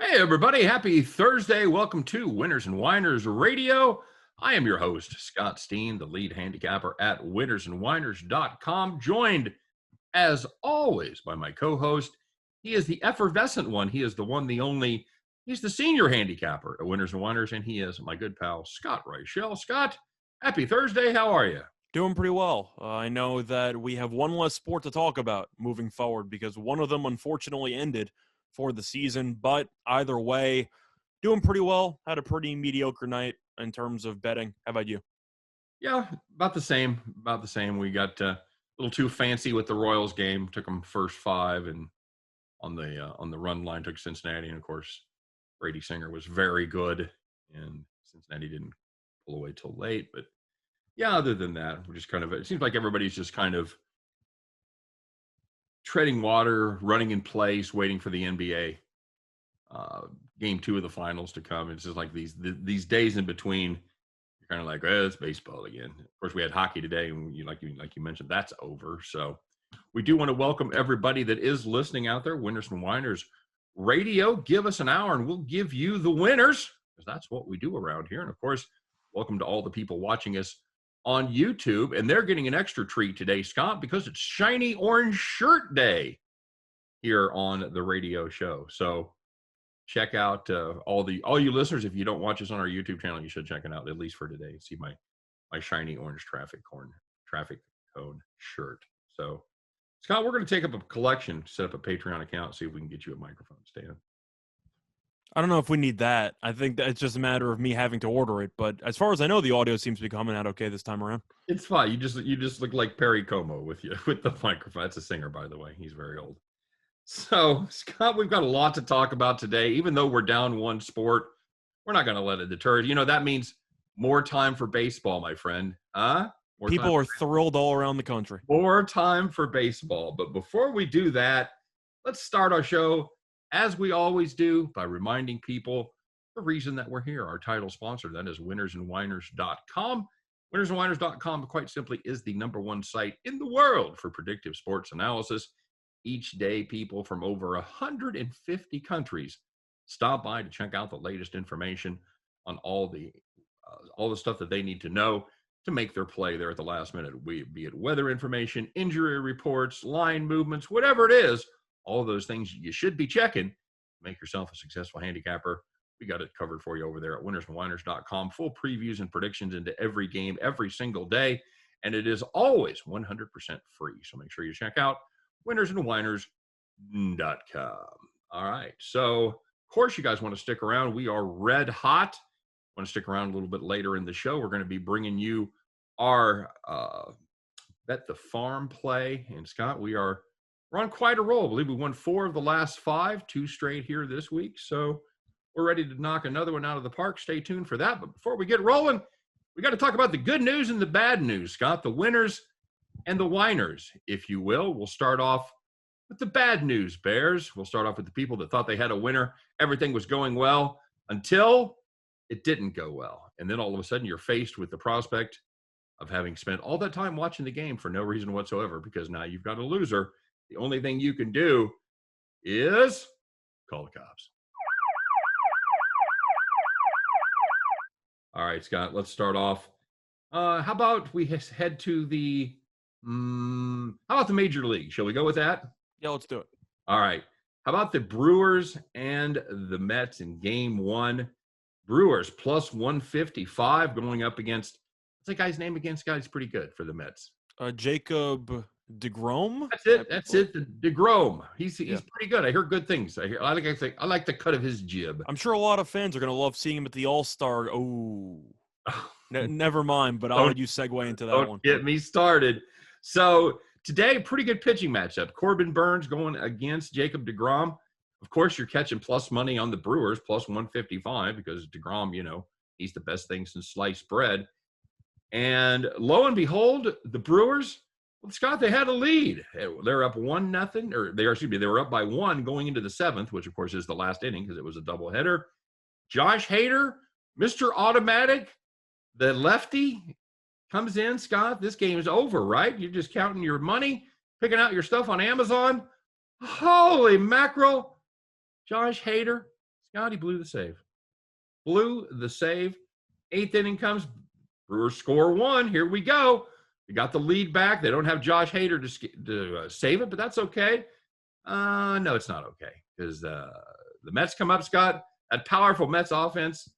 Hey, everybody. Happy Thursday. Welcome to Winners and Winers Radio. I am your host, Scott Steen, the lead handicapper at winnersandwiners.com, joined, as always, by my co-host. He is the effervescent one. He is the one, the only. He's the senior handicapper at Winners and Winers, and he is my good pal, Scott Reichel. Scott, happy Thursday. How are you? Doing pretty well. I know that we have one less sport to talk about moving forward because one of them unfortunately ended for the season. But either way, doing pretty well. Had a pretty mediocre night in terms of betting. How about you? Yeah, about the same. About the same. We got a little too fancy with the Royals game. Took them first five, and on the run line took Cincinnati. And of course, Brady Singer was very good, and Cincinnati didn't pull away till late. But yeah, other than that, we're just kind of. It seems like everybody's just kind of treading water, running in place, waiting for the NBA game 2 of the finals to come. It's just like these days in between. You're kind of like, it's baseball again. Of course, we had hockey today, and like you mentioned, that's over. So we do want to welcome everybody that is listening out there. Winners and Winers Radio. Give us an hour, and we'll give you the winners, because that's what we do around here. And of course, welcome to all the people watching us on YouTube, and they're getting an extra treat today, Scott, because it's Shiny Orange Shirt Day here on the radio show. So check out all you listeners. If you don't watch us on our YouTube channel, you should check it out at least for today. See my shiny orange traffic cone shirt. So Scott, we're going to take up a collection, set up a Patreon account, see if we can get you a microphone stand. I don't know if we need that. I think that it's just a matter of me having to order it. But as far as I know, the audio seems to be coming out okay this time around. It's fine. You just look like Perry Como with the microphone. That's a singer, by the way. He's very old. So, Scott, we've got a lot to talk about today. Even though we're down one sport, we're not going to let it deter. That means more time for baseball, my friend. People are thrilled all around the country. More time for baseball. But before we do that, let's start our show, as we always do, by reminding people the reason that we're here. Our title sponsor, that is winnersandwiners.com. Winnersandwiners.com, quite simply, is the #1 site in the world for predictive sports analysis. Each day, people from over 150 countries stop by to check out the latest information on all the stuff that they need to know to make their play there at the last minute, be it weather information, injury reports, line movements, whatever it is. All of those things you should be checking to make yourself a successful handicapper. We got it covered for you over there at winnersandwiners.com. Full previews and predictions into every game, every single day. And it is always 100% free. So make sure you check out winnersandwiners.com. All right. So, of course, you guys want to stick around. We are red hot. Want to stick around a little bit later in the show. We're going to be bringing you our Bet the Farm play. And, Scott, we're on quite a roll. I believe we won 4 of the last 5, 2 straight here this week. So we're ready to knock another one out of the park. Stay tuned for that. But before we get rolling, we got to talk about the good news and the bad news, Scott. The winners and the whiners, if you will. We'll start off with the bad news, Bears. We'll start off with the people that thought they had a winner. Everything was going well until it didn't go well. And then all of a sudden you're faced with the prospect of having spent all that time watching the game for no reason whatsoever, because now you've got a loser. The only thing you can do is call the cops. All right, Scott, let's start off. How about we head to the how about the Major League? Shall we go with that? Yeah, let's do it. All right. How about the Brewers and the Mets in Game 1? Brewers plus 155 going up against, what's that guy's name against? Guy's pretty good for the Mets. Jacob DeGrom? That's it. DeGrom. He's pretty good. I heard good things. I like the cut of his jib. I'm sure a lot of fans are going to love seeing him at the All-Star. Oh, never mind, but I'll let you segue into that one. Don't get me started. So today, pretty good pitching matchup. Corbin Burns going against Jacob DeGrom. Of course, you're catching plus money on the Brewers, plus 155, because DeGrom, he's the best thing since sliced bread. And lo and behold, the Brewers, well, Scott, they had a lead. They're up 1-0, or they were up by 1 going into the 7th, which of course is the last inning because it was a doubleheader. Josh Hader, Mr. Automatic, the lefty, comes in. Scott, this game is over, right? You're just counting your money, picking out your stuff on Amazon. Holy mackerel. Josh Hader Scotty blew the save. Blew the save. 8th inning comes. Brewers score 1. Here we go. They got the lead back. They don't have Josh Hader to save it, but that's okay. No, it's not okay because the Mets come up, Scott. That powerful Mets offense,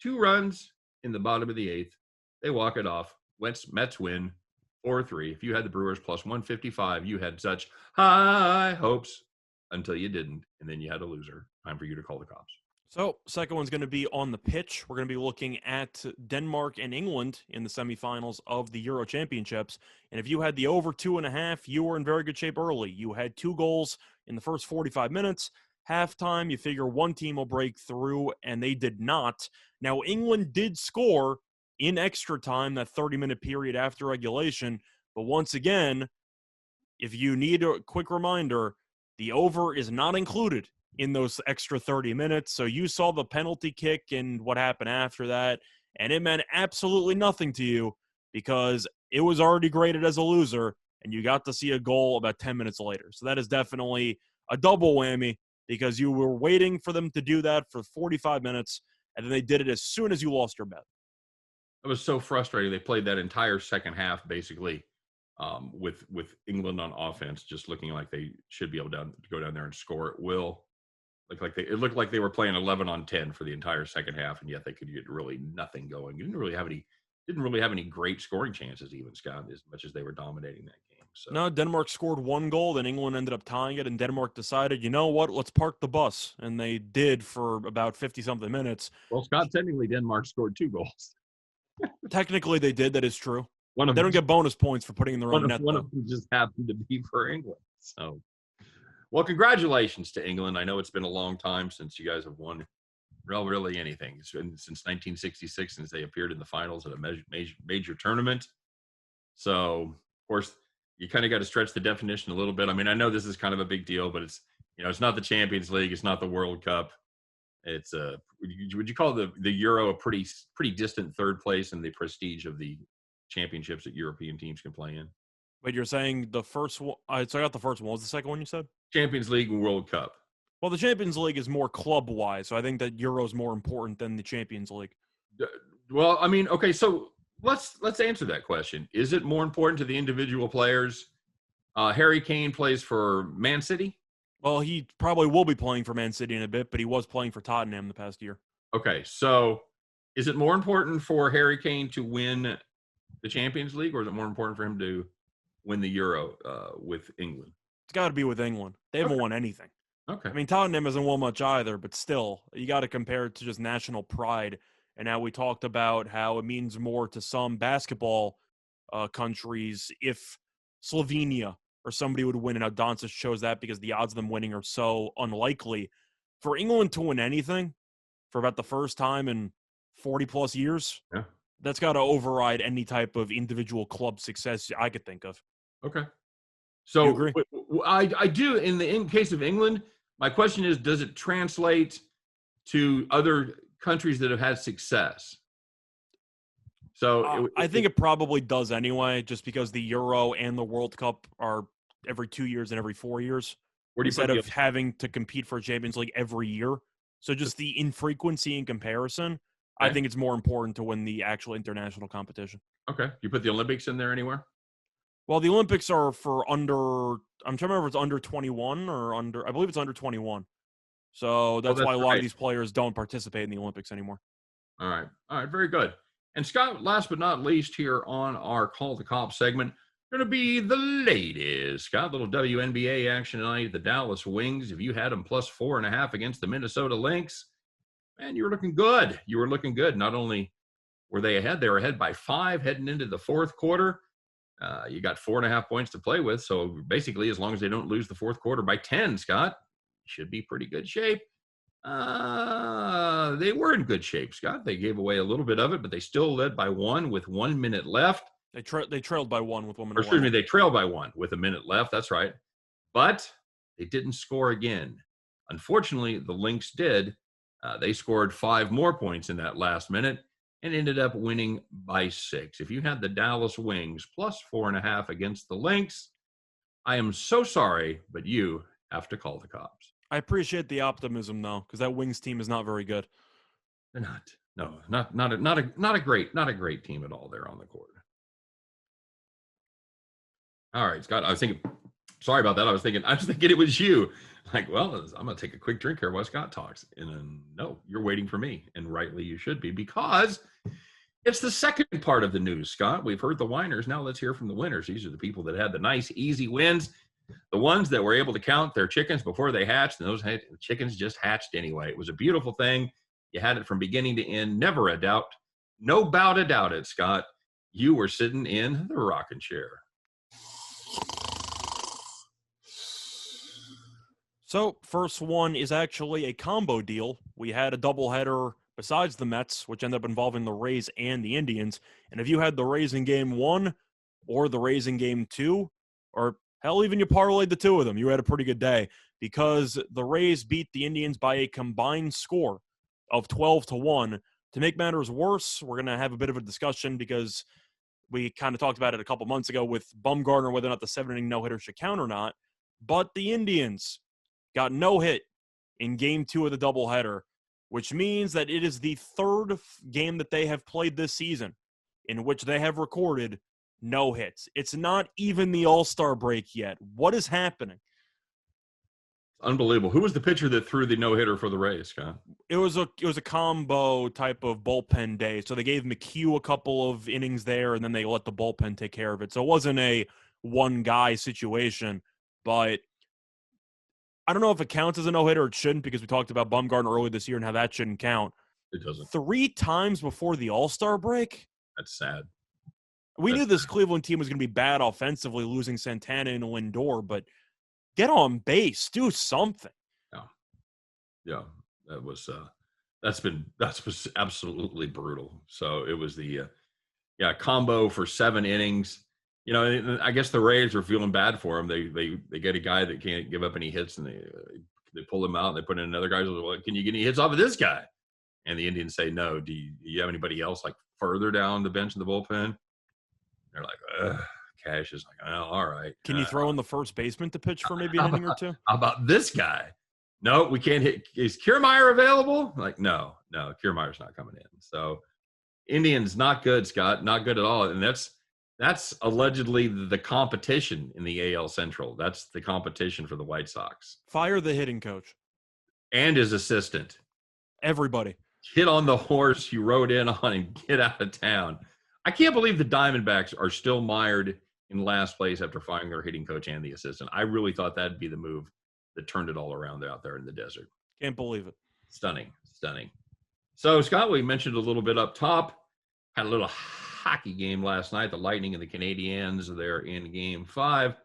2 runs in the bottom of the 8th. They walk it off. Mets win 4-3. If you had the Brewers plus 155, you had such high hopes until you didn't, and then you had a loser. Time for you to call the cops. So, second one's going to be on the pitch. We're going to be looking at Denmark and England in the semifinals of the Euro Championships. And if you had the over 2.5, you were in very good shape early. You had 2 goals in the first 45 minutes. Halftime, you figure one team will break through, and they did not. Now, England did score in extra time, that 30-minute period after regulation. But once again, if you need a quick reminder, the over is not included in those extra 30 minutes. So you saw the penalty kick and what happened after that, and it meant absolutely nothing to you because it was already graded as a loser, and you got to see a goal about 10 minutes later. So that is definitely a double whammy because you were waiting for them to do that for 45 minutes, and then they did it as soon as you lost your bet. It was so frustrating. They played that entire second half basically with England on offense, just looking like they should be able to go down there and score at will. It looked like they were playing 11 on 10 for the entire second half, and yet they could get really nothing going. You didn't really have any great scoring chances, even, Scott, as much as they were dominating that game. So No, Denmark scored 1 goal, then England ended up tying it, and Denmark decided, you know what, let's park the bus. And they did for about 50-something minutes. Well, Scott, technically Denmark scored 2 goals. Technically, they did. That is true. They don't get bonus points for putting in their own net, one of them just happened to be for England. So, well, congratulations to England. I know it's been a long time since you guys have won really anything. It's been since 1966 since they appeared in the finals at a major tournament. So, of course, you kind of got to stretch the definition a little bit. I mean, I know this is kind of a big deal, but it's not the Champions League. It's not the World Cup. It's would you call the Euro a pretty distant third place in the prestige of the championships that European teams can play in? But you're saying the first one. So I got the first one. What was the second one you said? Champions League and World Cup. Well, the Champions League is more club-wise, so I think that Euro is more important than the Champions League. Well, I mean, okay, so let's answer that question. Is it more important to the individual players? Harry Kane plays for Man City. Well, he probably will be playing for Man City in a bit, but he was playing for Tottenham the past year. Okay, so is it more important for Harry Kane to win the Champions League, or is it more important for him to win the Euro with England? It's got to be with England. They haven't won anything. Okay. I mean, Tottenham hasn't won much either, but still, you got to compare it to just national pride. And now we talked about how it means more to some basketball countries if Slovenia or somebody would win, and how Doncic chose that because the odds of them winning are so unlikely. For England to win anything for about the first time in 40-plus years, yeah, that's got to override any type of individual club success I could think of. Okay. So you agree? I do. In case of England, my question is, does it translate to other countries that have had success? So I think it probably does anyway, just because the Euro and the World Cup are every 2 years and every 4 years instead of having to compete for a Champions League every year. So just the infrequency in comparison, okay. I think it's more important to win the actual international competition. Okay. You put the Olympics in there anywhere? Well, the Olympics are for I'm trying to remember if it's under 21 or I believe it's under 21. So that's why a lot of these players don't participate in the Olympics anymore. All right. Very good. And Scott, last but not least here on our Call the Cop segment, going to be the ladies. Scott, little WNBA action tonight. The Dallas Wings, if you had them plus 4.5 against the Minnesota Lynx, man, you were looking good. Not only were they were ahead by 5 heading into the fourth quarter. You got 4.5 points to play with. So basically, as long as they don't lose the fourth quarter by 10, Scott, should be pretty good shape. They were in good shape, Scott. They gave away a little bit of it, but they still led by 1 with 1 minute left. They trailed by 1 with 1 minute left. Excuse me, they trailed by 1 with a minute left. That's right. But they didn't score again. Unfortunately, the Lynx did. They scored 5 more points in that last minute and ended up winning by 6. If you had the Dallas Wings plus 4.5 against the Lynx, I am so sorry, but you have to call the cops. I appreciate the optimism, though, because that Wings team is not very good. They're not. No, not a great team at all there on the court. All right, Scott. I was thinking. Sorry about that. I was thinking it was you. Like, well, I'm gonna take a quick drink here while Scott talks. And then, no, you're waiting for me, and rightly you should be, because it's the second part of the news, Scott. We've heard the whiners. Now let's hear from the winners. These are the people that had the nice, easy wins, the ones that were able to count their chickens before they hatched, and those chickens just hatched anyway. It was a beautiful thing. You had it from beginning to end. Never a doubt. No bout a doubt it, Scott. You were sitting in the rocking chair. So, first one is actually a combo deal. We had a doubleheader besides the Mets, which ended up involving the Rays and the Indians. And if you had the Rays in game 1 or the Rays in game 2, or hell, even you parlayed the two of them, you had a pretty good day, because the Rays beat the Indians by a combined score of 12-1. To make matters worse, we're going to have a bit of a discussion because we kind of talked about it a couple months ago with Bumgarner, whether or not the 7-inning no-hitter should count or not. But the Indians got no hit in game 2 of the doubleheader, which means that it is the third game that they have played this season in which they have recorded no hits. It's not even the All-Star break yet. What is happening? Unbelievable. Who was the pitcher that threw the no-hitter for the Rays, Scott? It was a combo type of bullpen day. So they gave McHugh a couple of innings there, and then they let the bullpen take care of it. So it wasn't a one-guy situation, but I don't know if it counts as a no-hitter or it shouldn't, because we talked about Bumgarner early this year and how that shouldn't count. It doesn't. 3 times before the All-Star break? That's sad. We knew this Cleveland team was going to be bad offensively, losing Santana and Lindor, but get on base. Do something. Yeah. That was absolutely brutal. So it was the combo for 7 innings. You know, I guess the Rays are feeling bad for him. They get a guy that can't give up any hits, and they pull him out and they put in another guy. Well, can you get any hits off of this guy? And the Indians say no. Do you have anybody else like further down the bench in the bullpen? They're like, ugh. Cash is like, oh, all right. Can you throw in the first baseman to pitch for maybe an inning or two? How about this guy? No, we can't hit. Is Kiermaier available? Like, no, Kiermaier's not coming in. So Indians not good, Scott, not good at all. And that's allegedly the competition in the AL Central. That's the competition for the White Sox. Fire the hitting coach. And his assistant. Everybody. Get on the horse you rode in on and get out of town. I can't believe the Diamondbacks are still mired in last place after firing their hitting coach and the assistant. I really thought that'd be the move that turned it all around out there in the desert. Can't believe it. Stunning. So, Scott, we mentioned a little bit up top. Had a little hockey game last night. The Lightning and the Canadiens, they're in game 5.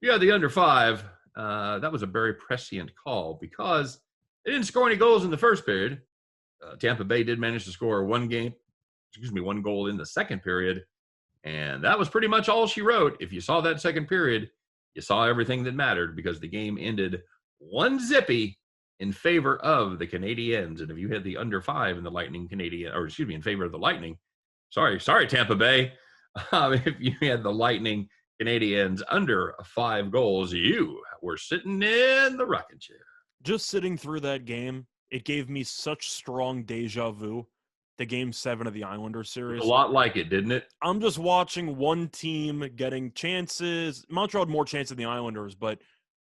Yeah, the under 5. That was a very prescient call because they didn't score any goals in the first period. Tampa Bay did manage to score one goal in the second period. And that was pretty much all she wrote. If you saw that second period, you saw everything that mattered because the game ended 1-0 in favor of the Canadiens. And if you had the under 5 in the Lightning in favor of the Lightning, sorry, Tampa Bay. If you had the Lightning Canadiens under 5 goals, you were sitting in the rocking chair. Just sitting through that game, it gave me such strong deja vu to Game 7 of the Islanders series. A lot like it, didn't it? I'm just watching one team getting chances. Montreal had more chances than the Islanders, but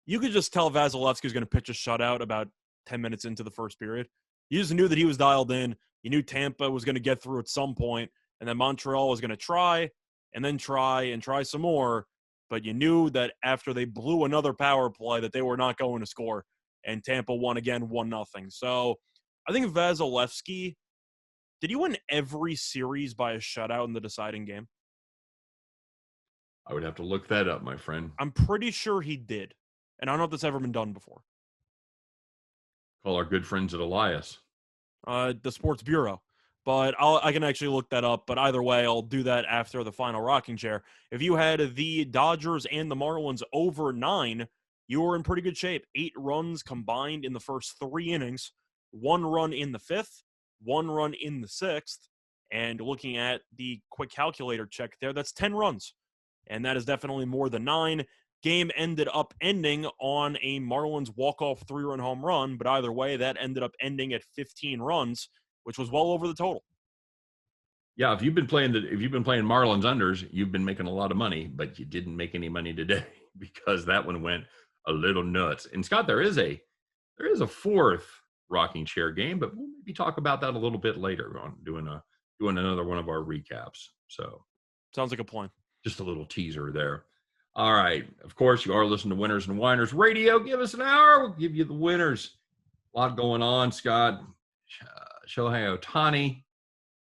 you could just tell Vasilevsky was going to pitch a shutout about 10 minutes into the first period. You just knew that he was dialed in. You knew Tampa was going to get through at some point, and then Montreal was going to try and then try some more. But you knew that after they blew another power play that they were not going to score, and Tampa won again, 1-0. So I think Vasilevsky, did he win every series by a shutout in the deciding game? I would have to look that up, my friend. I'm pretty sure he did. And I don't know if that's ever been done before. Call our good friends at Elias. The Sports Bureau. But I can actually look that up. But either way, I'll do that after the final rocking chair. If you had the Dodgers and the Marlins over 9, you were in pretty good shape. 8 runs combined in the first 3 innings. 1 run in the 5th. 1 run in the 6th, and looking at the quick calculator check there, that's 10 runs, and that is definitely more than 9. game ended up ending on a Marlins walk-off 3-run home run, but either way, that ended up ending at 15 runs, which was well over the total. Yeah, if you've been playing Marlins unders, you've been making a lot of money, but you didn't make any money today because that one went a little nuts. And Scott, there is a fourth rocking chair game, but we'll maybe talk about that a little bit later on doing another one of our recaps. So sounds like a plan. Just a little teaser there. All right. Of course, you are listening to Winners and Winers Radio. Give us an hour. We'll give you the winners. A lot going on, Scott. Shohei Ohtani.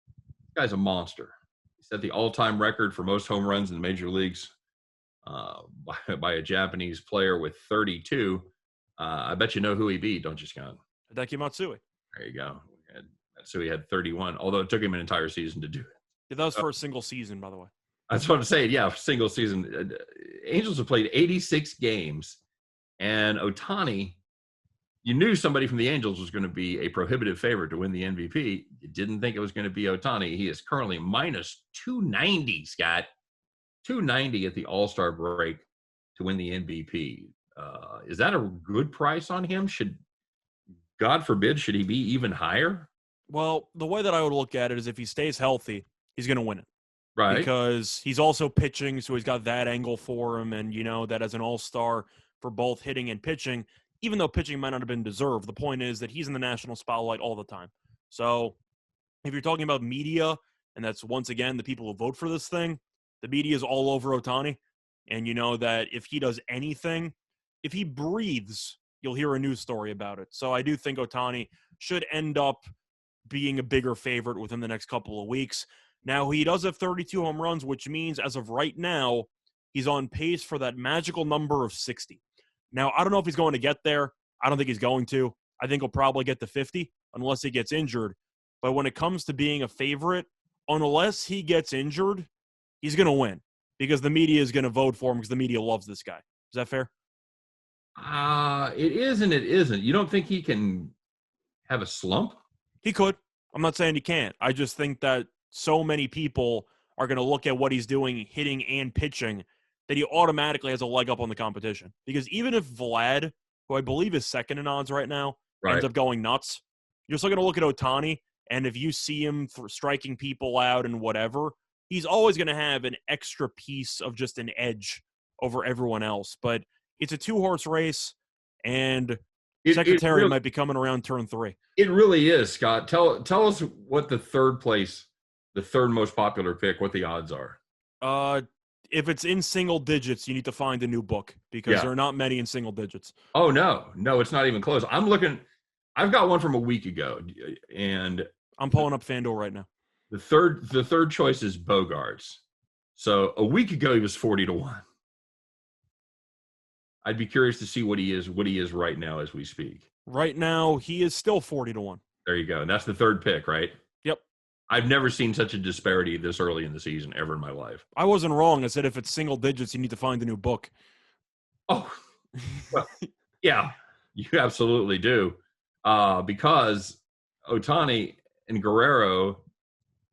This guy's a monster. He set the all-time record for most home runs in the major leagues by a Japanese player with 32. I bet you know who he beat, don't you, Scott? Hideki Matsui. There you go. Matsui had 31, although it took him an entire season to do it. Yeah, that was for a single season, by the way. I just want to say, yeah, single season. Angels have played 86 games, and Ohtani, you knew somebody from the Angels was going to be a prohibitive favorite to win the MVP. You didn't think it was going to be Ohtani. He is currently minus 290, Scott. 290 at the All-Star break to win the MVP. Is that a good price on him? God forbid, should he be even higher? Well, the way that I would look at it is if he stays healthy, he's going to win it. Right. Because he's also pitching, so he's got that angle for him. And, that as an all-star for both hitting and pitching, even though pitching might not have been deserved, the point is that he's in the national spotlight all the time. So if you're talking about media, and that's once again the people who vote for this thing, the media is all over Ohtani. And you know that if he does anything, if he breathes, you'll hear a news story about it. So I do think Ohtani should end up being a bigger favorite within the next couple of weeks. Now, he does have 32 home runs, which means as of right now, he's on pace for that magical number of 60. Now, I don't know if he's going to get there. I don't think he's going to. I think he'll probably get to 50 unless he gets injured. But when it comes to being a favorite, unless he gets injured, he's going to win because the media is going to vote for him because the media loves this guy. Is that fair? It is and it isn't. You don't think he can have a slump? He could. I'm not saying he can't. I just think that so many people are going to look at what he's doing, hitting and pitching, that he automatically has a leg up on the competition. Because even if Vlad, who I believe is second in odds right now, ends up going nuts, you're still going to look at Ohtani, and if you see him striking people out and whatever, he's always going to have an extra piece of just an edge over everyone else. But it's a two-horse race, and Secretary might be coming around turn 3. It really is, Scott. Tell us what the third most popular pick, what the odds are. If it's in single digits, you need to find a new book because there are not many in single digits. Oh, no, it's not even close. I've got one from a week ago, and I'm pulling up FanDuel right now. The third choice is Bogarts. So a week ago, he was 40-1. I'd be curious to see what he is right now as we speak. Right now, he is still 40-1. There you go. And that's the third pick, right? Yep. I've never seen such a disparity this early in the season ever in my life. I wasn't wrong. I said if it's single digits, you need to find a new book. Oh, well, yeah, you absolutely do. Because Ohtani and Guerrero,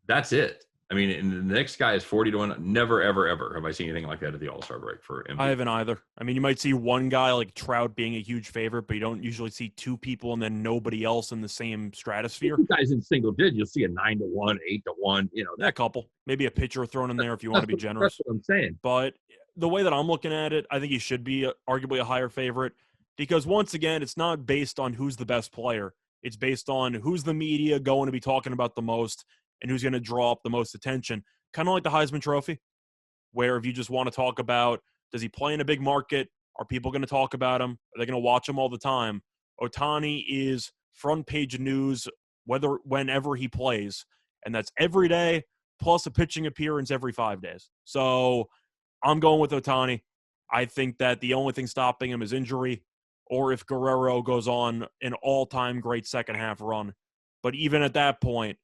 that's it. I mean, and the next guy is 40-1. Never, ever, ever have I seen anything like that at the All-Star break for MVP. I haven't either. I mean, you might see one guy like Trout being a huge favorite, but you don't usually see two people and then nobody else in the same stratosphere. Two guys in single digits, you'll see a 9-1, 8-1. That couple, maybe a pitcher thrown in there if you want to be generous. That's what I'm saying. But the way that I'm looking at it, I think he should be arguably a higher favorite because once again, it's not based on who's the best player. It's based on who's the media going to be talking about the most and who's going to draw up the most attention. Kind of like the Heisman Trophy, where if you just want to talk about, does he play in a big market? Are people going to talk about him? Are they going to watch him all the time? Ohtani is front page news whenever he plays, and that's every day, plus a pitching appearance every 5 days. So I'm going with Ohtani. I think that the only thing stopping him is injury, or if Guerrero goes on an all-time great second-half run. But even at that point,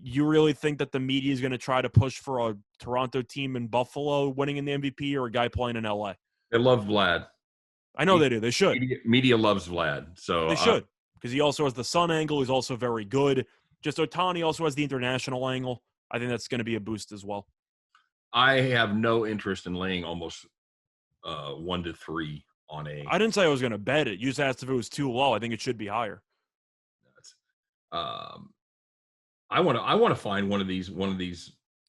you really think that the media is going to try to push for a Toronto team in Buffalo winning in the MVP or a guy playing in LA? They love Vlad. I know they do. They should. Media loves Vlad. So they should because he also has the sun angle. He's also very good. Just Ohtani also has the international angle. I think that's going to be a boost as well. I have no interest in laying almost 1 to 3 on a. I didn't say I was going to bet it. You just asked if it was too low. I think it should be higher. Um, I want to find one of these.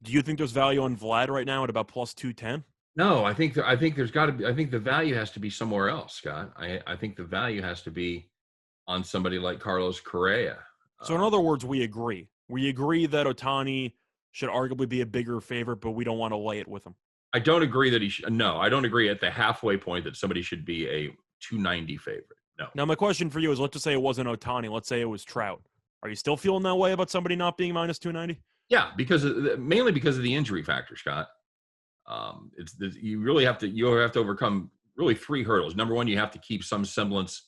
Do you think there's value on Vlad right now at about plus 210? No, I think there's got to be. I think the value has to be somewhere else, Scott. I think the value has to be on somebody like Carlos Correa. So in other words, we agree. We agree that Ohtani should arguably be a bigger favorite, but we don't want to lay it with him. I don't agree that he should. No, I don't agree at the halfway point that somebody should be a 290 favorite. No. Now, my question for you is, let's just say it wasn't Ohtani. Let's say it was Trout. Are you still feeling that way about somebody not being minus 290? Yeah, mainly because of the injury factor, Scott. You really have to overcome really 3 hurdles. Number one, you have to keep some semblance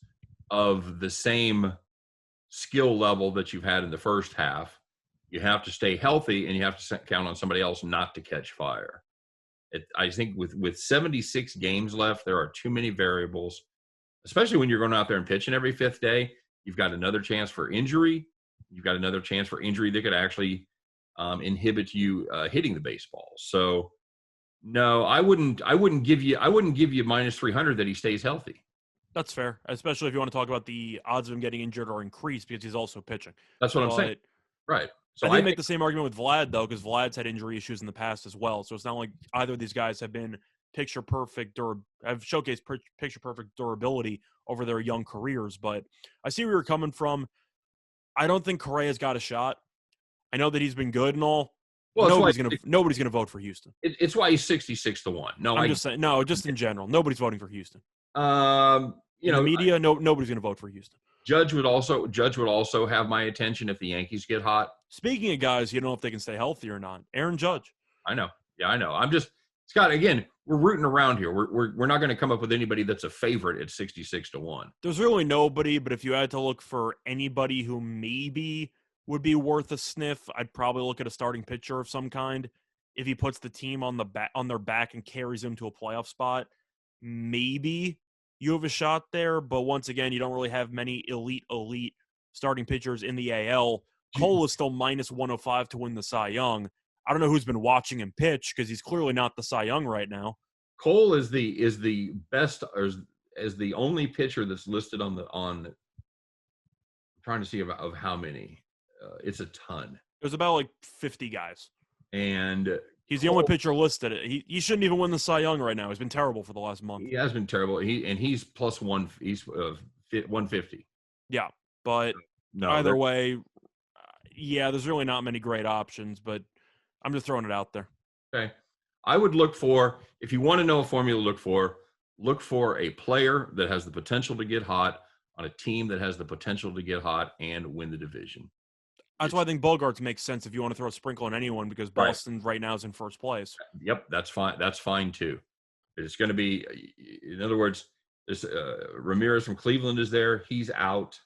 of the same skill level that you've had in the first half. You have to stay healthy, and you have to count on somebody else not to catch fire. I think with 76 games left, there are too many variables, especially when you're going out there and pitching every 5th day. You've got another chance for injury. You've got another chance for injury that could actually inhibit you hitting the baseball. So, no, I wouldn't give you minus 300 that he stays healthy. That's fair, especially if you want to talk about the odds of him getting injured or increased because he's also pitching. That's what I'm saying. Right. So I think make the same argument with Vlad, though, because Vlad's had injury issues in the past as well. So it's not like either of these guys have been picture perfect or have showcased picture perfect durability over their young careers. But I see where you're coming from. I don't think Correa's got a shot. I know that he's been good and all. Well, nobody's gonna vote for Houston. It's why he's 66 to 1. No, I'm just saying. No, just in general, nobody's voting for Houston. You know, the media, nobody's gonna vote for Houston. Judge would also have my attention if the Yankees get hot. Speaking of guys, you don't know if they can stay healthy or not. Aaron Judge. I know. Yeah, I know. I'm just, Scott, again, we're rooting around here. We're not going to come up with anybody that's a favorite at 66 to 1. There's really nobody, but if you had to look for anybody who maybe would be worth a sniff, I'd probably look at a starting pitcher of some kind. If he puts the team on their back and carries them to a playoff spot, maybe you have a shot there. But once again, you don't really have many elite starting pitchers in the AL. Cole is still minus 105 to win the Cy Young. I don't know who's been watching him pitch because he's clearly not the Cy Young right now. Cole is the best, or is the only pitcher that's listed on. I'm trying to see of how many. It's a ton. There's about like 50 guys, and he's the only pitcher listed. He shouldn't even win the Cy Young right now. He's been terrible for the last month. He has been terrible. He's plus 1. He's 150. Yeah, but either way. Yeah, there's really not many great options, but I'm just throwing it out there. Okay. I would look for, if you want to know a formula to look for a player that has the potential to get hot on a team that has the potential to get hot and win the division. That's why I think Bogarts makes sense if you want to throw a sprinkle on anyone because Boston right now is in first place. Yep, that's fine. That's fine too. It's going to be, in other words, this Ramirez from Cleveland is there. He's out.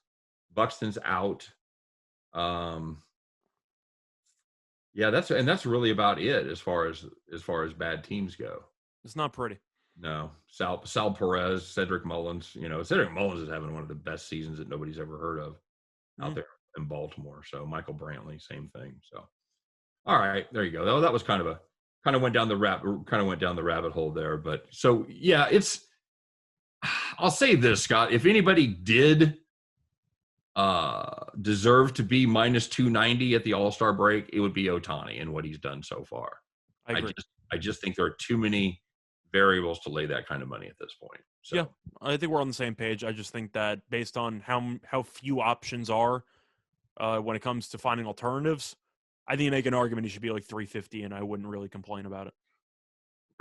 Buxton's out. Yeah, that's really about it as far as bad teams go. It's not pretty. No, Sal Perez, Cedric Mullins. Cedric Mullins is having one of the best seasons that nobody's ever heard of out there in Baltimore. So Michael Brantley, same thing. So, all right, there you go. That was kind of went down the rabbit hole there. But so yeah, I'll say this, Scott. If anybody did deserve to be minus 290 at the All-Star break, it would be Ohtani and what he's done so far. I agree. I just think there are too many variables to lay that kind of money at this point. So. Yeah, I think we're on the same page. I just think that based on how few options are when it comes to finding alternatives, I think you make an argument he should be like 350, and I wouldn't really complain about it.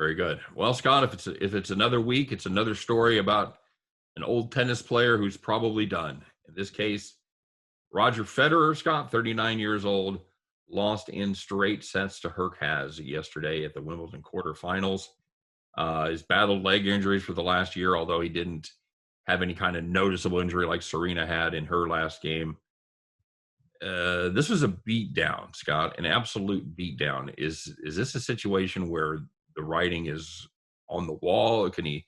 Very good. Well, Scott, if it's another week, it's another story about an old tennis player who's probably done. In this case, Roger Federer, Scott, 39 years old, lost in straight sets to Hurkacz yesterday at the Wimbledon quarterfinals. He's battled leg injuries for the last year, although he didn't have any kind of noticeable injury like Serena had in her last game. This was a beatdown, Scott, an absolute beatdown. Is this a situation where the writing is on the wall? Can he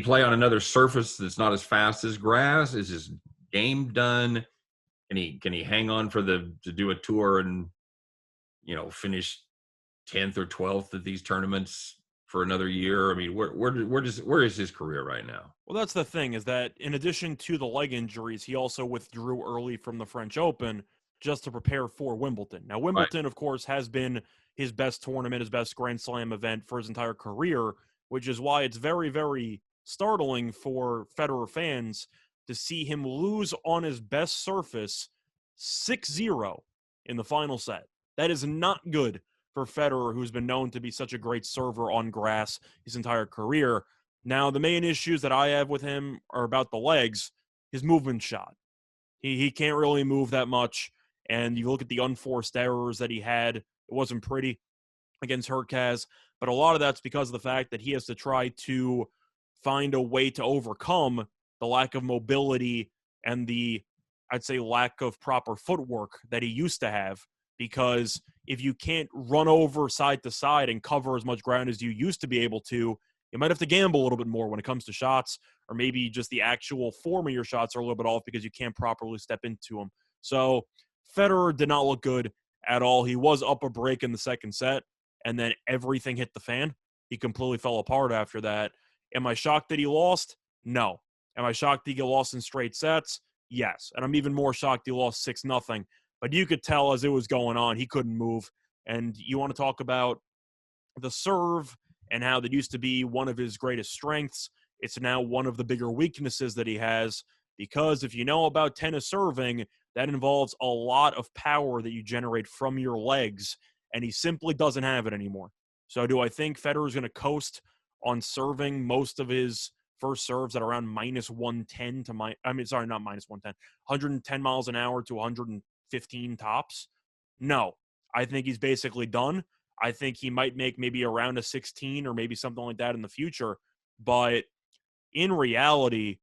play on another surface that's not as fast as grass? Is his game done? Can he hang on to do a tour and finish 10th or 12th at these tournaments? for another year? I mean, where is his career right now? Well, that's the thing, is that in addition to the leg injuries, he also withdrew early from the French Open just to prepare for Wimbledon. Now, Right. Wimbledon, of course, has been his best tournament, his best Grand Slam event for his entire career, which is why it's very, very startling for Federer fans to see him lose on his best surface 6-0 in the final set. That is not good for Federer, who's been known to be such a great server on grass his entire career. Now, the main issues that I have with him are about the legs, his movement shot. He can't really move that much, and you look at the unforced errors that he had, it wasn't pretty against Hurkacz, but a lot of that's because of the fact that he has to try to find a way to overcome the lack of mobility and the, I'd say, lack of proper footwork that he used to have. Because if you can't run over side to side and cover as much ground as you used to be able to, you might have to gamble a little bit more when it comes to shots, or maybe just the actual form of your shots are a little bit off because you can't properly step into them. So Federer did not look good at all. He was up a break in the second set, and then everything hit the fan. He completely fell apart after that. Am I shocked that he lost? No. Am I shocked that he lost in straight sets? Yes. And I'm even more shocked he lost 6-0. But you could tell as it was going on, he couldn't move. And you want to talk about the serve and how that used to be one of his greatest strengths. It's now one of the bigger weaknesses that he has, because if you know about tennis serving, that involves a lot of power that you generate from your legs, and he simply doesn't have it anymore. So do I think Federer is going to coast on serving most of his first serves at around minus 110 to not minus 110, 110 miles an hour to 115 tops? No. I think he's basically done. I think he might make maybe around a 16 or maybe something like that in the future. But in reality,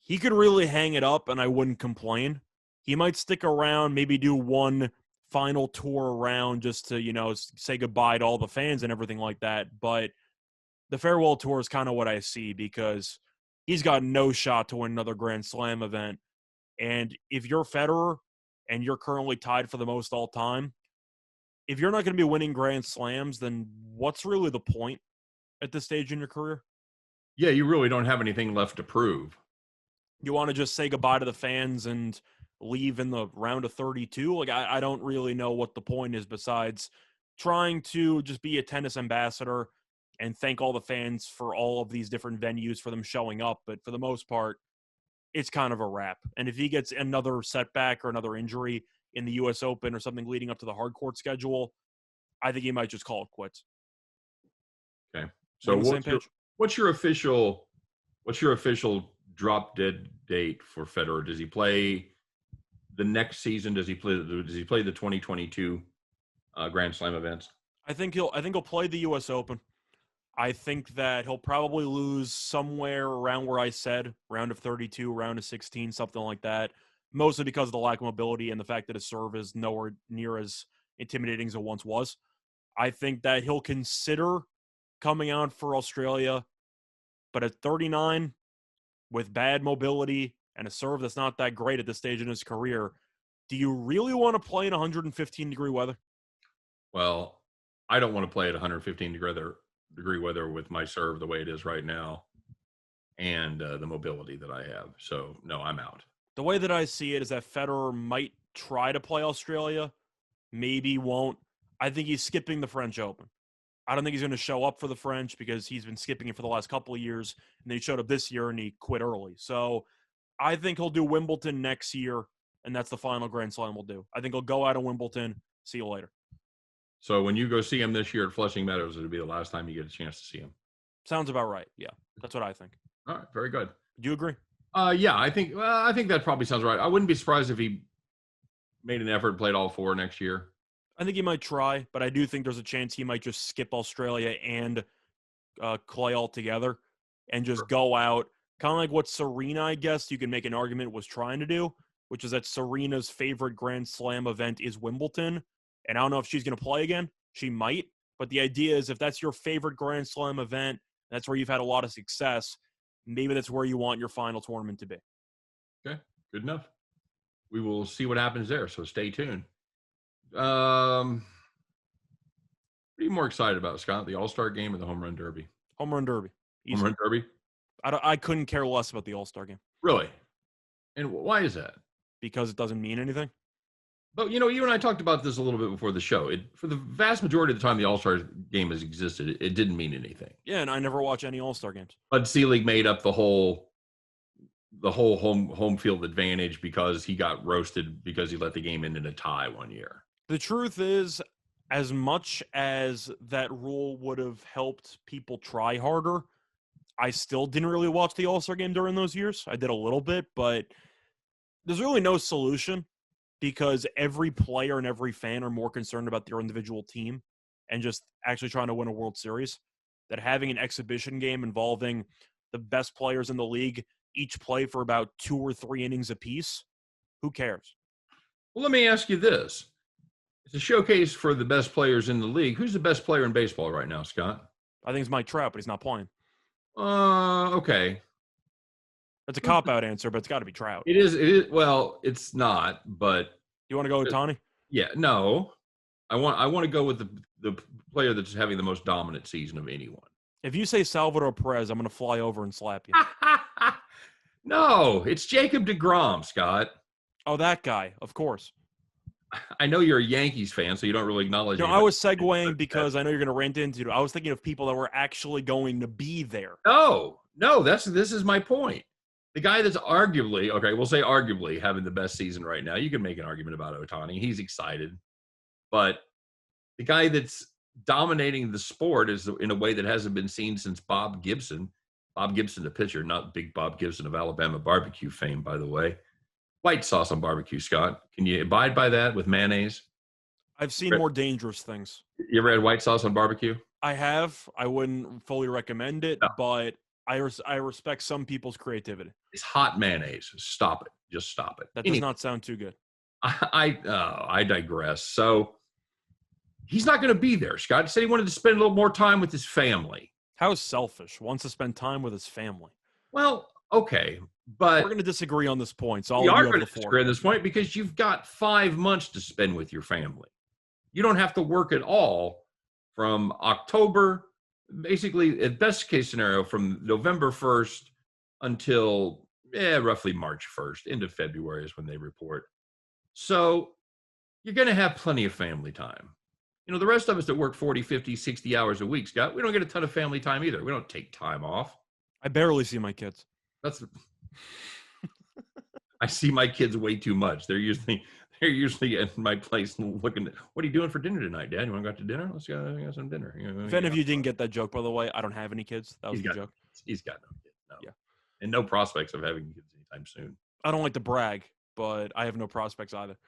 he could really hang it up and I wouldn't complain. He might stick around, maybe do one final tour around just to, say goodbye to all the fans and everything like that. But the farewell tour is kind of what I see, because he's got no shot to win another Grand Slam event. And if you're Federer and you're currently tied for the most all time, if you're not going to be winning Grand Slams, then what's really the point at this stage in your career? Yeah, you really don't have anything left to prove. You want to just say goodbye to the fans and leave in the round of 32? Like, I don't really know what the point is besides trying to just be a tennis ambassador and thank all the fans for all of these different venues for them showing up. But for the most part, it's kind of a wrap. And if he gets another setback or another injury in the U.S. Open or something leading up to the hard court schedule, I think he might just call it quits. Okay. We So on the same page? what's your official drop dead date for Federer? Does he play the next season? Does he play the 2022 Grand Slam events? I think he'll play the U.S. Open. I think that he'll probably lose somewhere around where I said, round of 32, round of 16, something like that, mostly because of the lack of mobility and the fact that his serve is nowhere near as intimidating as it once was. I think that he'll consider coming out for Australia, but at 39, with bad mobility and a serve that's not that great at this stage in his career, do you really want to play in 115-degree weather? Well, I don't want to play at 115 degree weather with my serve the way it is right now, and the mobility that I have. So no, I'm out. The way that I see it is that Federer might try to play Australia, maybe won't. I think he's skipping the French Open. I don't think he's going to show up for the French because he's been skipping it for the last couple of years, and then he showed up this year and he quit early. So I think he'll do Wimbledon next year, and that's the final Grand Slam we'll do. I think he'll go out of Wimbledon. See you later. So when you go see him this year at Flushing Meadows, it'll be the last time you get a chance to see him. Sounds about right. Yeah, that's what I think. All right, very good. Do you agree? Yeah, I think that probably sounds right. I wouldn't be surprised if he made an effort and played all four next year. I think he might try, but I do think there's a chance he might just skip Australia and Clay altogether and just go out. Kind of like what Serena, I guess you can make an argument, was trying to do, which is that Serena's favorite Grand Slam event is Wimbledon. And I don't know if she's going to play again. She might. But the idea is if that's your favorite Grand Slam event, that's where you've had a lot of success, maybe that's where you want your final tournament to be. Okay, good enough. We will see what happens there, so stay tuned. What do are you more excited about, Scott? The All-Star game or the Home Run Derby? Home Run Derby. Easy. Home Run Derby? I couldn't care less about the All-Star game. Really? And why is that? Because it doesn't mean anything. But, you and I talked about this a little bit before the show. For the vast majority of the time the All-Star game has existed, it didn't mean anything. Yeah, and I never watch any All-Star games. Bud Selig made up the whole home field advantage because he got roasted because he let the game end in a tie one year. The truth is, as much as that rule would have helped people try harder, I still didn't really watch the All-Star game during those years. I did a little bit, but there's really no solution because every player and every fan are more concerned about their individual team and just actually trying to win a World Series. That having an exhibition game involving the best players in the league each play for about 2 or 3 innings apiece, who cares? Well, let me ask you this. It's a showcase for the best players in the league. Who's the best player in baseball right now, Scott? I think it's Mike Trout, but he's not playing. Okay. That's a cop-out answer, but it's got to be Trout. It is. Well, it's not, but You want to go with Ohtani? Yeah, no. I want to go with the player that's having the most dominant season of anyone. If you say Salvador Perez, I'm going to fly over and slap you. No, it's Jacob deGrom, Scott. Oh, that guy, of course. I know you're a Yankees fan, so you don't really acknowledge it. I was segueing because I know you're going to rant into it. I was thinking of people that were actually going to be there. No, this is my point. The guy that's arguably, okay, we'll say arguably having the best season right now. You can make an argument about Ohtani. He's excited. But the guy that's dominating the sport is in a way that hasn't been seen since Bob Gibson. Bob Gibson, the pitcher, not big Bob Gibson of Alabama barbecue fame, by the way. White sauce on barbecue, Scott. Can you abide by that with mayonnaise? I've seen more dangerous things. You ever had white sauce on barbecue? I have. I wouldn't fully recommend it, No. but I respect some people's creativity. It's hot mayonnaise. Stop it. Just stop it. That does not sound too good. I digress. So he's not going to be there. Scott said he wanted to spend a little more time with his family. How selfish. Wants to spend time with his family. Well, okay, but we're going to disagree on this point. So we are going to disagree on this point because you've got 5 months to spend with your family. You don't have to work at all from October, basically, at best case scenario, from November 1st until roughly March 1st. End of February is when they report. So you're going to have plenty of family time. The rest of us that work 40, 50, 60 hours a week, Scott, we don't get a ton of family time either. We don't take time off. I barely see my kids. I see my kids way too much. They're usually at my place looking at, what are you doing for dinner tonight, Dad? You want to go out to dinner? Let's go have some dinner. If any of you didn't get that joke, by the way, I don't have any kids. That was the joke. He's got no kids. No. Yeah. And no prospects of having kids anytime soon. I don't like to brag, but I have no prospects either.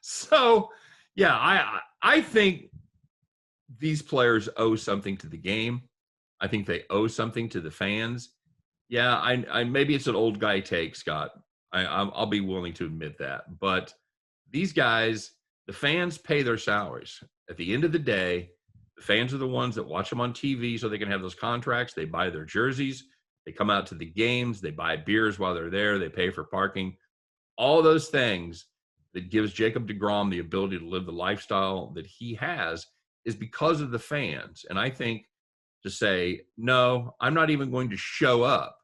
So, yeah, I think these players owe something to the game. I think they owe something to the fans. Yeah, I maybe it's an old guy take, Scott. I'll be willing to admit that. But these guys, the fans pay their salaries. At the end of the day, the fans are the ones that watch them on TV so they can have those contracts. They buy their jerseys. They come out to the games. They buy beers while they're there. They pay for parking. All those things that gives Jacob deGrom the ability to live the lifestyle that he has is because of the fans. And I think to say, no, I'm not even going to show up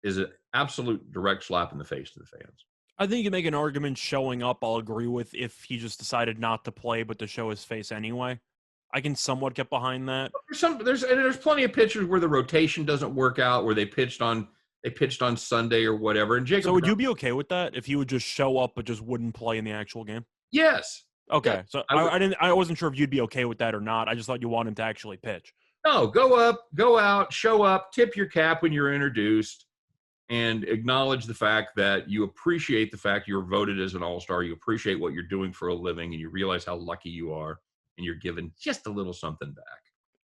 is an absolute direct slap in the face to the fans. I think you can make an argument showing up, I'll agree with, if he just decided not to play but to show his face anyway. I can somewhat get behind that. There's plenty of pitchers where the rotation doesn't work out, where they pitched on Sunday or whatever. And Jacob, so would you be okay with that if he would just show up but just wouldn't play in the actual game? Yes. Okay. Yeah, so I wasn't sure if you'd be okay with that or not. I just thought you want him to actually pitch. No, go up, go out, show up, tip your cap when you're introduced, and acknowledge the fact that you appreciate the fact you're voted as an all-star. You appreciate what you're doing for a living, and you realize how lucky you are, and you're given just a little something back.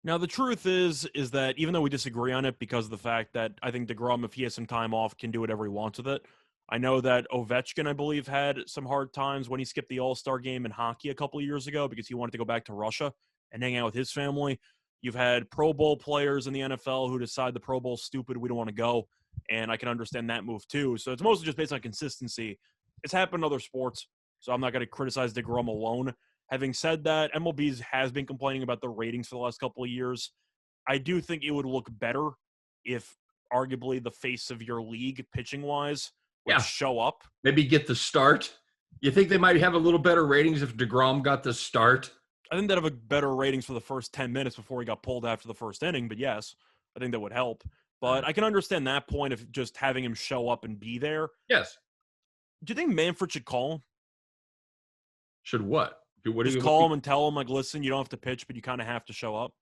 Now, the truth is that even though we disagree on it because of the fact that I think deGrom, if he has some time off, can do whatever he wants with it. I know that Ovechkin, I believe, had some hard times when he skipped the All-Star game in hockey a couple of years ago because he wanted to go back to Russia and hang out with his family. You've had Pro Bowl players in the NFL who decide the Pro Bowl's stupid, we don't want to go, and I can understand that move too. So it's mostly just based on consistency. It's happened in other sports, so I'm not going to criticize deGrom alone. Having said that, MLB has been complaining about the ratings for the last couple of years. I do think it would look better if arguably the face of your league, pitching-wise, would show up. Maybe get the start. You think they might have a little better ratings if DeGrom got the start? I think they'd have a better ratings for the first 10 minutes before he got pulled after the first inning, but yes, I think that would help. But I can understand that point of just having him show up and be there. Yes. Do you think Manfred should call him? Should what? Just call him and tell him, like, listen, you don't have to pitch, but you kind of have to show up.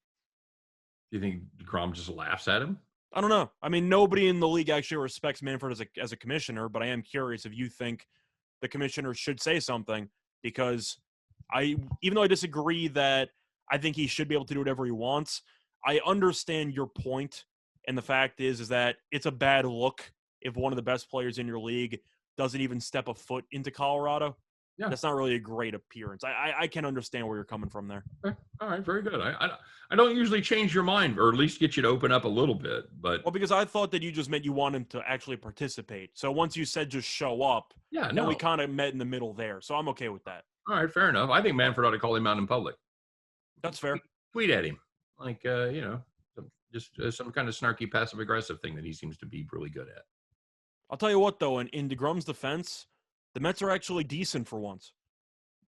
Do you think DeGrom just laughs at him? I don't know. I mean, nobody in the league actually respects Manfred as a commissioner, but I am curious if you think the commissioner should say something, because even though I disagree that I think he should be able to do whatever he wants, I understand your point. And the fact is that it's a bad look if one of the best players in your league doesn't even step a foot into Colorado. Yeah. That's not really a great appearance. I can understand where you're coming from there. Okay. All right, very good. I don't usually change your mind, or at least get you to open up a little bit. But because I thought that you just meant you want him to actually participate. So once you said just show up, then we kind of met in the middle there. So I'm okay with that. All right, fair enough. I think Manfred ought to call him out in public. That's fair. Tweet at him, like just some kind of snarky, passive-aggressive thing that he seems to be really good at. I'll tell you what, though, in DeGrom's defense, the Mets are actually decent for once.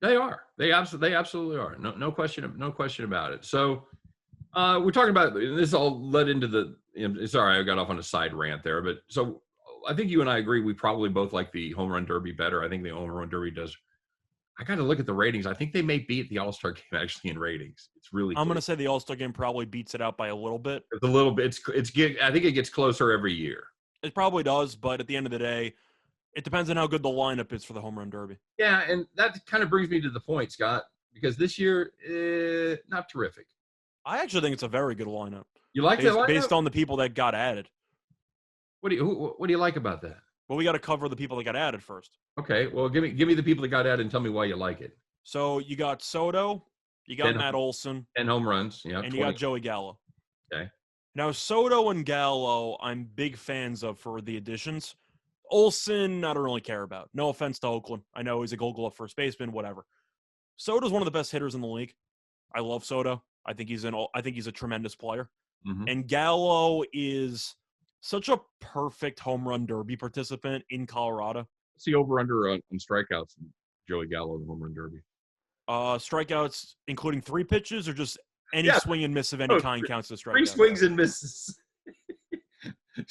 They are. They absolutely are. No question about it. So we're talking about this. All led into the. Sorry, I got off on a side rant there, but so I think you and I agree. We probably both like the home run derby better. I think the home run derby does. I got to look at the ratings. I think they may beat the All-Star game actually in ratings. It's really. I'm going to say the All-Star game probably beats it out by a little bit. It's a little bit. I think it gets closer every year. It probably does, but at the end of the day, it depends on how good the lineup is for the home run derby. Yeah, and that kind of brings me to the point, Scott, because this year, not terrific. I actually think it's a very good lineup. You like that lineup? Based on the people that got added. What do you like about that? Well, we got to cover the people that got added first. Okay, well, give me the people that got added and tell me why you like it. So you got Soto, you got Matt Olson, 10 home runs, and 20. You got Joey Gallo. Okay. Now Soto and Gallo, I'm big fans of for the additions. Olson, I don't really care about. No offense to Oakland. I know he's a Gold Glove first baseman, whatever. Soto's one of the best hitters in the league. I love Soto. I think he's a tremendous player. Mm-hmm. And Gallo is such a perfect home run derby participant in Colorado. What's the over-under on strikeouts in Joey Gallo in the home run derby? Strikeouts, including 3 pitches, or just any swing and miss of any kind counts as strikeouts? 3 swings and misses.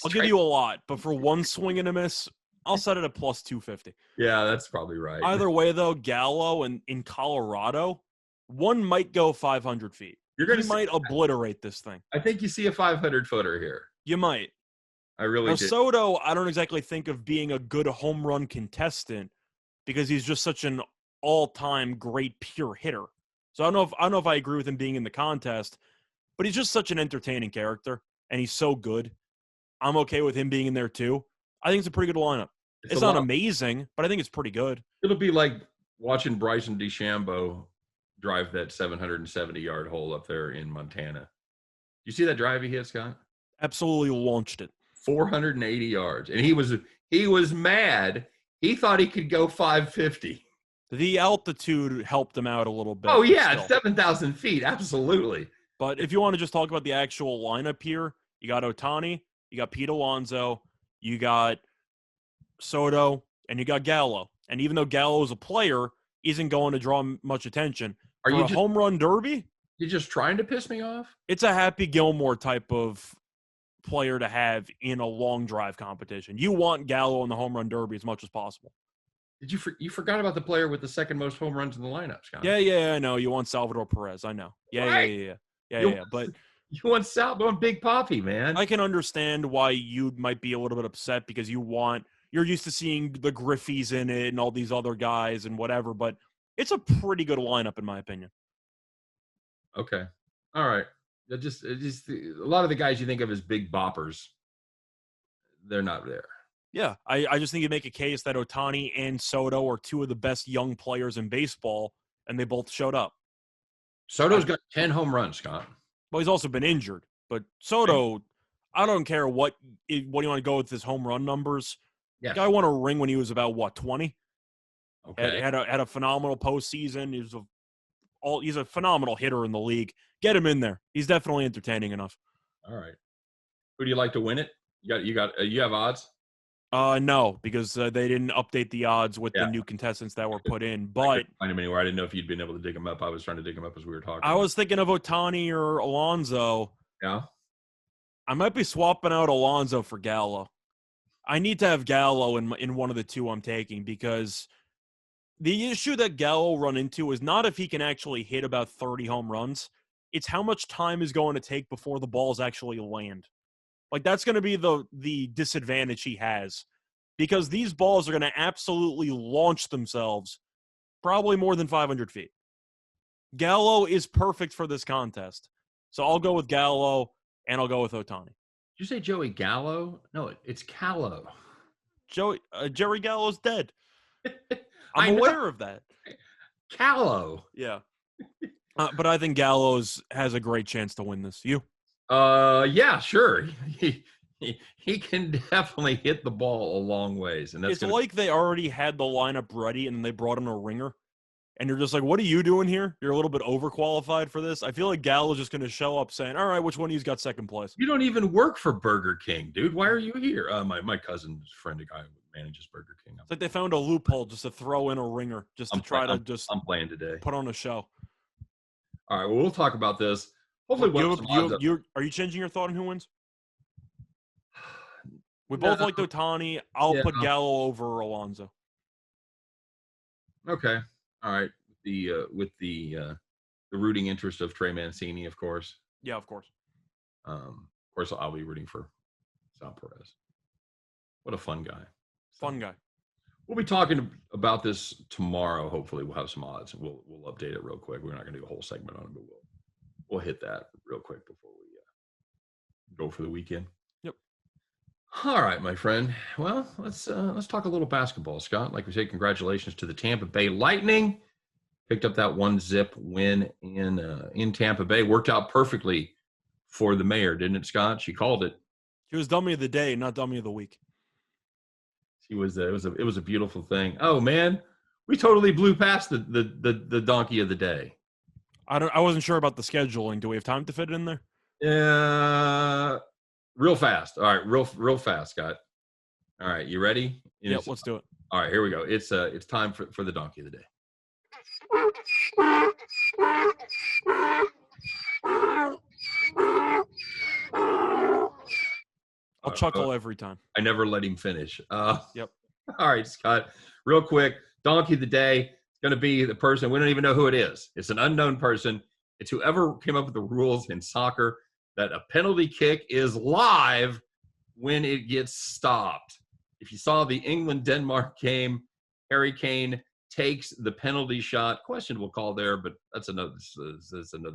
I'll give you a lot, but for 1 swing and a miss, I'll set it at plus 250. Yeah, that's probably right. Either way, though, Gallo in Colorado, one might go 500 feet. He might obliterate this thing. I think you see a 500-footer here. You might. I really do. Soto, I don't exactly think of being a good home run contestant because he's just such an all-time great pure hitter. So I don't know if I agree with him being in the contest, but he's just such an entertaining character, and he's so good. I'm okay with him being in there too. I think it's a pretty good lineup. It's not amazing, but I think it's pretty good. It'll be like watching Bryson DeChambeau drive that 770-yard hole up there in Montana. You see that drive he hit, Scott? Absolutely launched it. 480 yards. And he was mad. He thought he could go 550. The altitude helped him out a little bit. Oh, yeah, it's 7,000 feet. Absolutely. But if you want to just talk about the actual lineup here, you got Ohtani, you got Pete Alonso, you got Soto, and you got Gallo. And even though Gallo is a player, isn't going to draw much attention. Are you a home run derby? You're just trying to piss me off? It's a Happy Gilmore type of player to have in a long drive competition. You want Gallo in the home run derby as much as possible. Did you forgot about the player with the second most home runs in the lineup, Scott? Yeah, I know. You want Salvador Perez. I know. Yeah. But you want Big Papi, man. I can understand why you might be a little bit upset because you're used to seeing the Griffeys in it and all these other guys and whatever, but it's a pretty good lineup in my opinion. Okay. All right. It just a lot of the guys you think of as big boppers, they're not there. Yeah, I just think you make a case that Ohtani and Soto are 2 of the best young players in baseball, and they both showed up. Soto's got 10 home runs, Scott. Well, he's also been injured. But Soto, I don't care what you want to go with his home run numbers. Yeah. The guy won a ring when he was about, 20? Okay. Had a phenomenal postseason. He was a he's a phenomenal hitter in the league. Get him in there. He's definitely entertaining enough. All right. Who do you like to win it? You have odds? No, because they didn't update the odds with the Yeah. new contestants that were put in. I But couldn't find him anywhere. I didn't know if you'd been able to dig him up. I was trying to dig him up as we were talking. I was thinking of Ohtani or Alonso. Yeah. I might be swapping out Alonso for Gallo. I need to have Gallo in one of the two I'm taking, because the issue that Gallo run into is not if he can actually hit about 30 home runs. It's how much time is going to take before the balls actually land. Like, that's going to be the disadvantage he has, because these balls are going to absolutely launch themselves probably more than 500 feet. Gallo is perfect for this contest. So I'll go with Gallo, and I'll go with Ohtani. Did you say Joey Gallo? No, it's Callow. Jerry Gallo's dead. I'm aware of that. Callow. Yeah. But I think Gallows has a great chance to win this. You? Yeah, sure. He can definitely hit the ball a long ways, and It's like they already had the lineup ready, and then they brought in a ringer, and you're just like, "What are you doing here? You're a little bit overqualified for this." I feel like Gallo's just going to show up saying, "All right, which one of you's got second place?" You don't even work for Burger King, dude. Why are you here? My cousin's friend, a guy who manages Burger King. It's like they found a loophole just to throw in a ringer, just to try to I'm playing today. put on a show. All right, well, we'll talk about this. Hopefully, are you changing your thought on who wins? We both like Ohtani. I'll put Gallo over Alonso. Okay. All right. With the rooting interest of Trey Mancini, of course. Yeah, of course. Of course, I'll be rooting for Sal Perez. What a fun guy. Fun guy. We'll be talking about this tomorrow. Hopefully, we'll have some odds. We'll update it real quick. We're not going to do a whole segment on it, but we'll hit that real quick before we go for the weekend. Yep. All right, my friend. Well, let's talk a little basketball, Scott. Like we say, congratulations to the Tampa Bay Lightning. Picked up that 1-0 win in Tampa Bay. Worked out perfectly for the mayor, didn't it, Scott? She called it. She was dummy of the day, not dummy of the week. She was. It was a beautiful thing. Oh man, we totally blew past the donkey of the day. I wasn't sure about the scheduling. Do we have time to fit it in there? Yeah, real fast. All right, real fast, Scott. All right, you ready? Yeah, let's do it. All right, here we go. It's time for the donkey of the day. I'll chuckle every time. I never let him finish. Yep. All right, Scott. Real quick, donkey of the day is going to be the person. We don't even know who it is. It's an unknown person. It's whoever came up with the rules in soccer that a penalty kick is live when it gets stopped. If you saw the England-Denmark game, Harry Kane takes the penalty shot. Questionable call there, but that's another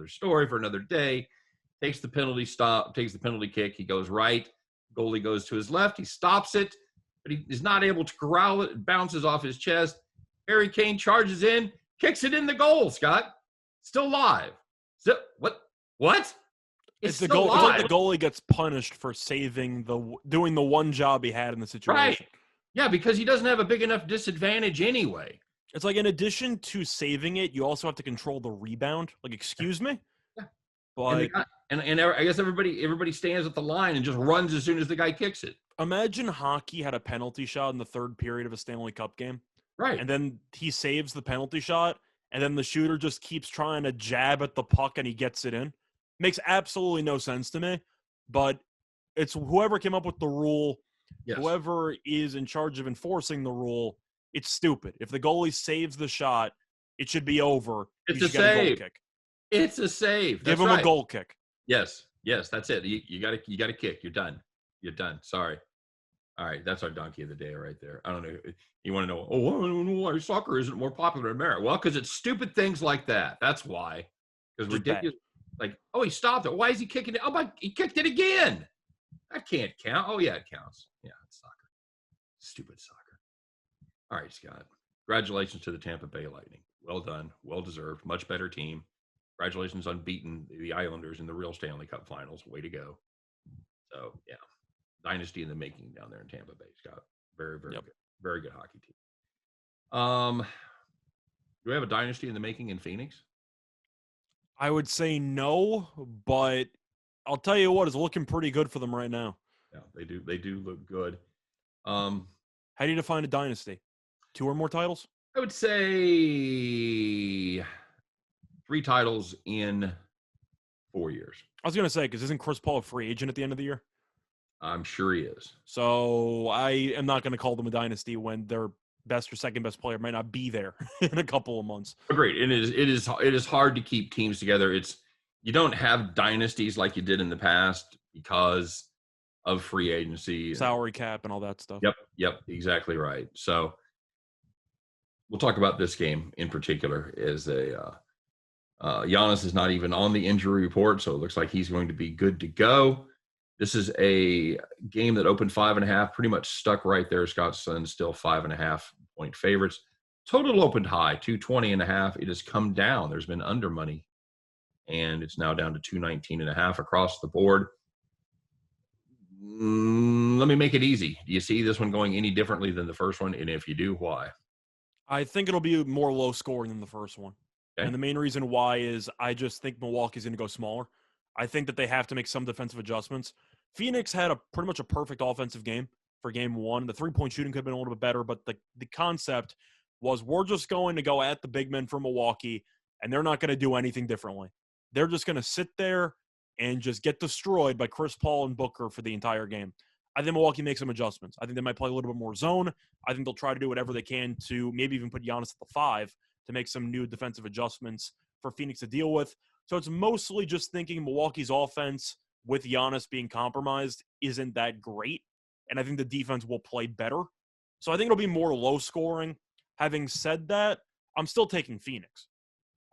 story for another day. Takes the penalty kick. He goes right. Goalie goes to his left. He stops it, but he is not able to corral it. It bounces off his chest. Harry Kane charges in, kicks it in the goal, Scott. Still live. What? It's the goal. It's like the goalie gets punished for doing the one job he had in the situation. Right. Yeah, because he doesn't have a big enough disadvantage anyway. It's like, in addition to saving it, you also have to control the rebound. Like, excuse me? Yeah. But and I guess everybody stands at the line and just runs as soon as the guy kicks it. Imagine hockey had a penalty shot in the third period of a Stanley Cup game. Right. And then he saves the penalty shot, and then the shooter just keeps trying to jab at the puck and he gets it in. Makes absolutely no sense to me. But it's whoever came up with the rule, yes. Whoever is in charge of enforcing the rule, it's stupid. If the goalie saves the shot, it should be over. It's a save. Goal kick. It's a save. Give him a goal kick. Yes, that's it. You got to kick. You're done. Sorry. All right, that's our donkey of the day right there. I don't know. You want to know? Why soccer isn't more popular in America? Well, because it's stupid things like that. That's why. Because ridiculous. Like, he stopped it. Why is he kicking it? He kicked it again. That can't count. Oh yeah, it counts. Yeah, it's soccer. Stupid soccer. All right, Scott. Congratulations to the Tampa Bay Lightning. Well done. Well deserved. Much better team. Congratulations on beating the Islanders in the real Stanley Cup Finals. Way to go. So, yeah. Dynasty in the making down there in Tampa Bay, Scott. Very, very good. Very good hockey team. Do we have a dynasty in the making in Phoenix? I would say no, but I'll tell you what, it's looking pretty good for them right now. Yeah, they do. They do look good. How do you define a dynasty? 2 or more titles? I would say 3 titles in 4 years. I was going to say, because isn't Chris Paul a free agent at the end of the year? I'm sure he is. So I am not going to call them a dynasty when their best or second best player might not be there in a couple of months. Agreed. It is hard to keep teams together. You don't have dynasties like you did in the past because of free agency, salary cap, and all that stuff. Yep, exactly right. So we'll talk about this game in particular. Giannis is not even on the injury report, so it looks like he's going to be good to go. This is a game that opened 5.5, pretty much stuck right there. Scott Suns still 5.5 point favorites. Total opened high, 220.5. It has come down. There's been under money, and it's now down to 219.5 across the board. Let me make it easy. Do you see this one going any differently than the first one? And if you do, why? I think it'll be more low scoring than the first one. Okay. And the main reason why is I just think Milwaukee's going to go smaller. I think that they have to make some defensive adjustments. Phoenix had pretty much a perfect offensive game for game 1. The three-point shooting could have been a little bit better, but the concept was we're just going to go at the big men from Milwaukee, and they're not going to do anything differently. They're just going to sit there and just get destroyed by Chris Paul and Booker for the entire game. I think Milwaukee makes some adjustments. I think they might play a little bit more zone. I think they'll try to do whatever they can to maybe even put Giannis at the 5 to make some new defensive adjustments for Phoenix to deal with. So it's mostly just thinking Milwaukee's offense with Giannis being compromised isn't that great. And I think the defense will play better. So I think it'll be more low scoring. Having said that, I'm still taking Phoenix.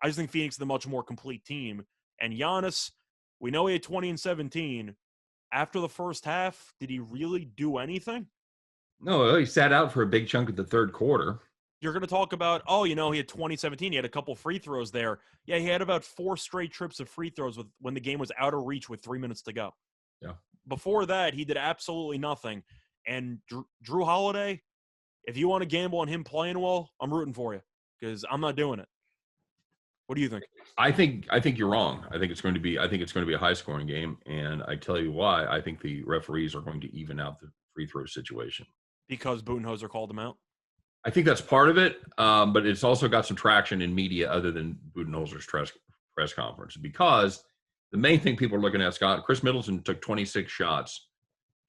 I just think Phoenix is the much more complete team. And Giannis, we know he had 20 and 17. After the first half, did he really do anything? No, he sat out for a big chunk of the third quarter. You're going to talk about, he had 2017. He had a couple free throws there. Yeah, he had about 4 straight trips of free throws when the game was out of reach with 3 minutes to go. Yeah. Before that, he did absolutely nothing. And Drew Holiday, if you want to gamble on him playing well, I'm rooting for you because I'm not doing it. What do you think? I think you're wrong. I think it's going to be a high scoring game, and I tell you why. I think the referees are going to even out the free throw situation because Budenholzer called them out. I think that's part of it, but it's also got some traction in media other than Budenholzer's press conference because the main thing people are looking at, Scott, Chris Middleton took 26 shots,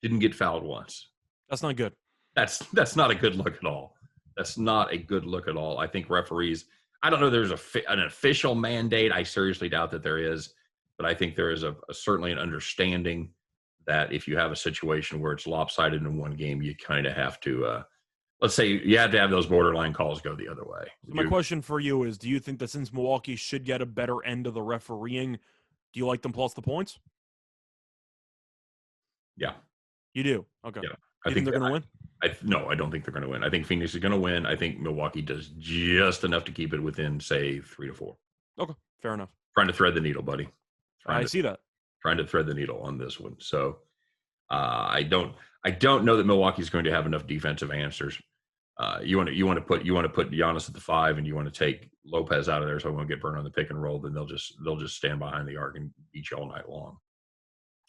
didn't get fouled once. That's not good. That's not a good look at all. That's not a good look at all. I think referees, I don't know there's an official mandate. I seriously doubt that there is, but I think there is certainly an understanding that if you have a situation where it's lopsided in one game, you kind of have to let's say you have to have those borderline calls go the other way. So my question for you is, do you think that since Milwaukee should get a better end of the refereeing, do you like them plus the points? Yeah. You do? Okay. Yeah. I think they're going to win? No, I don't think they're going to win. I think Phoenix is going to win. I think Milwaukee does just enough to keep it within, say, 3 to 4. Okay. Fair enough. Trying to thread the needle, buddy. I see that. Trying to thread the needle on this one. So I don't know that Milwaukee is going to have enough defensive answers. You want to put Giannis at the 5 and you want to take Lopez out of there so I won't get burned on the pick and roll, then they'll just stand behind the arc and beat you all night long.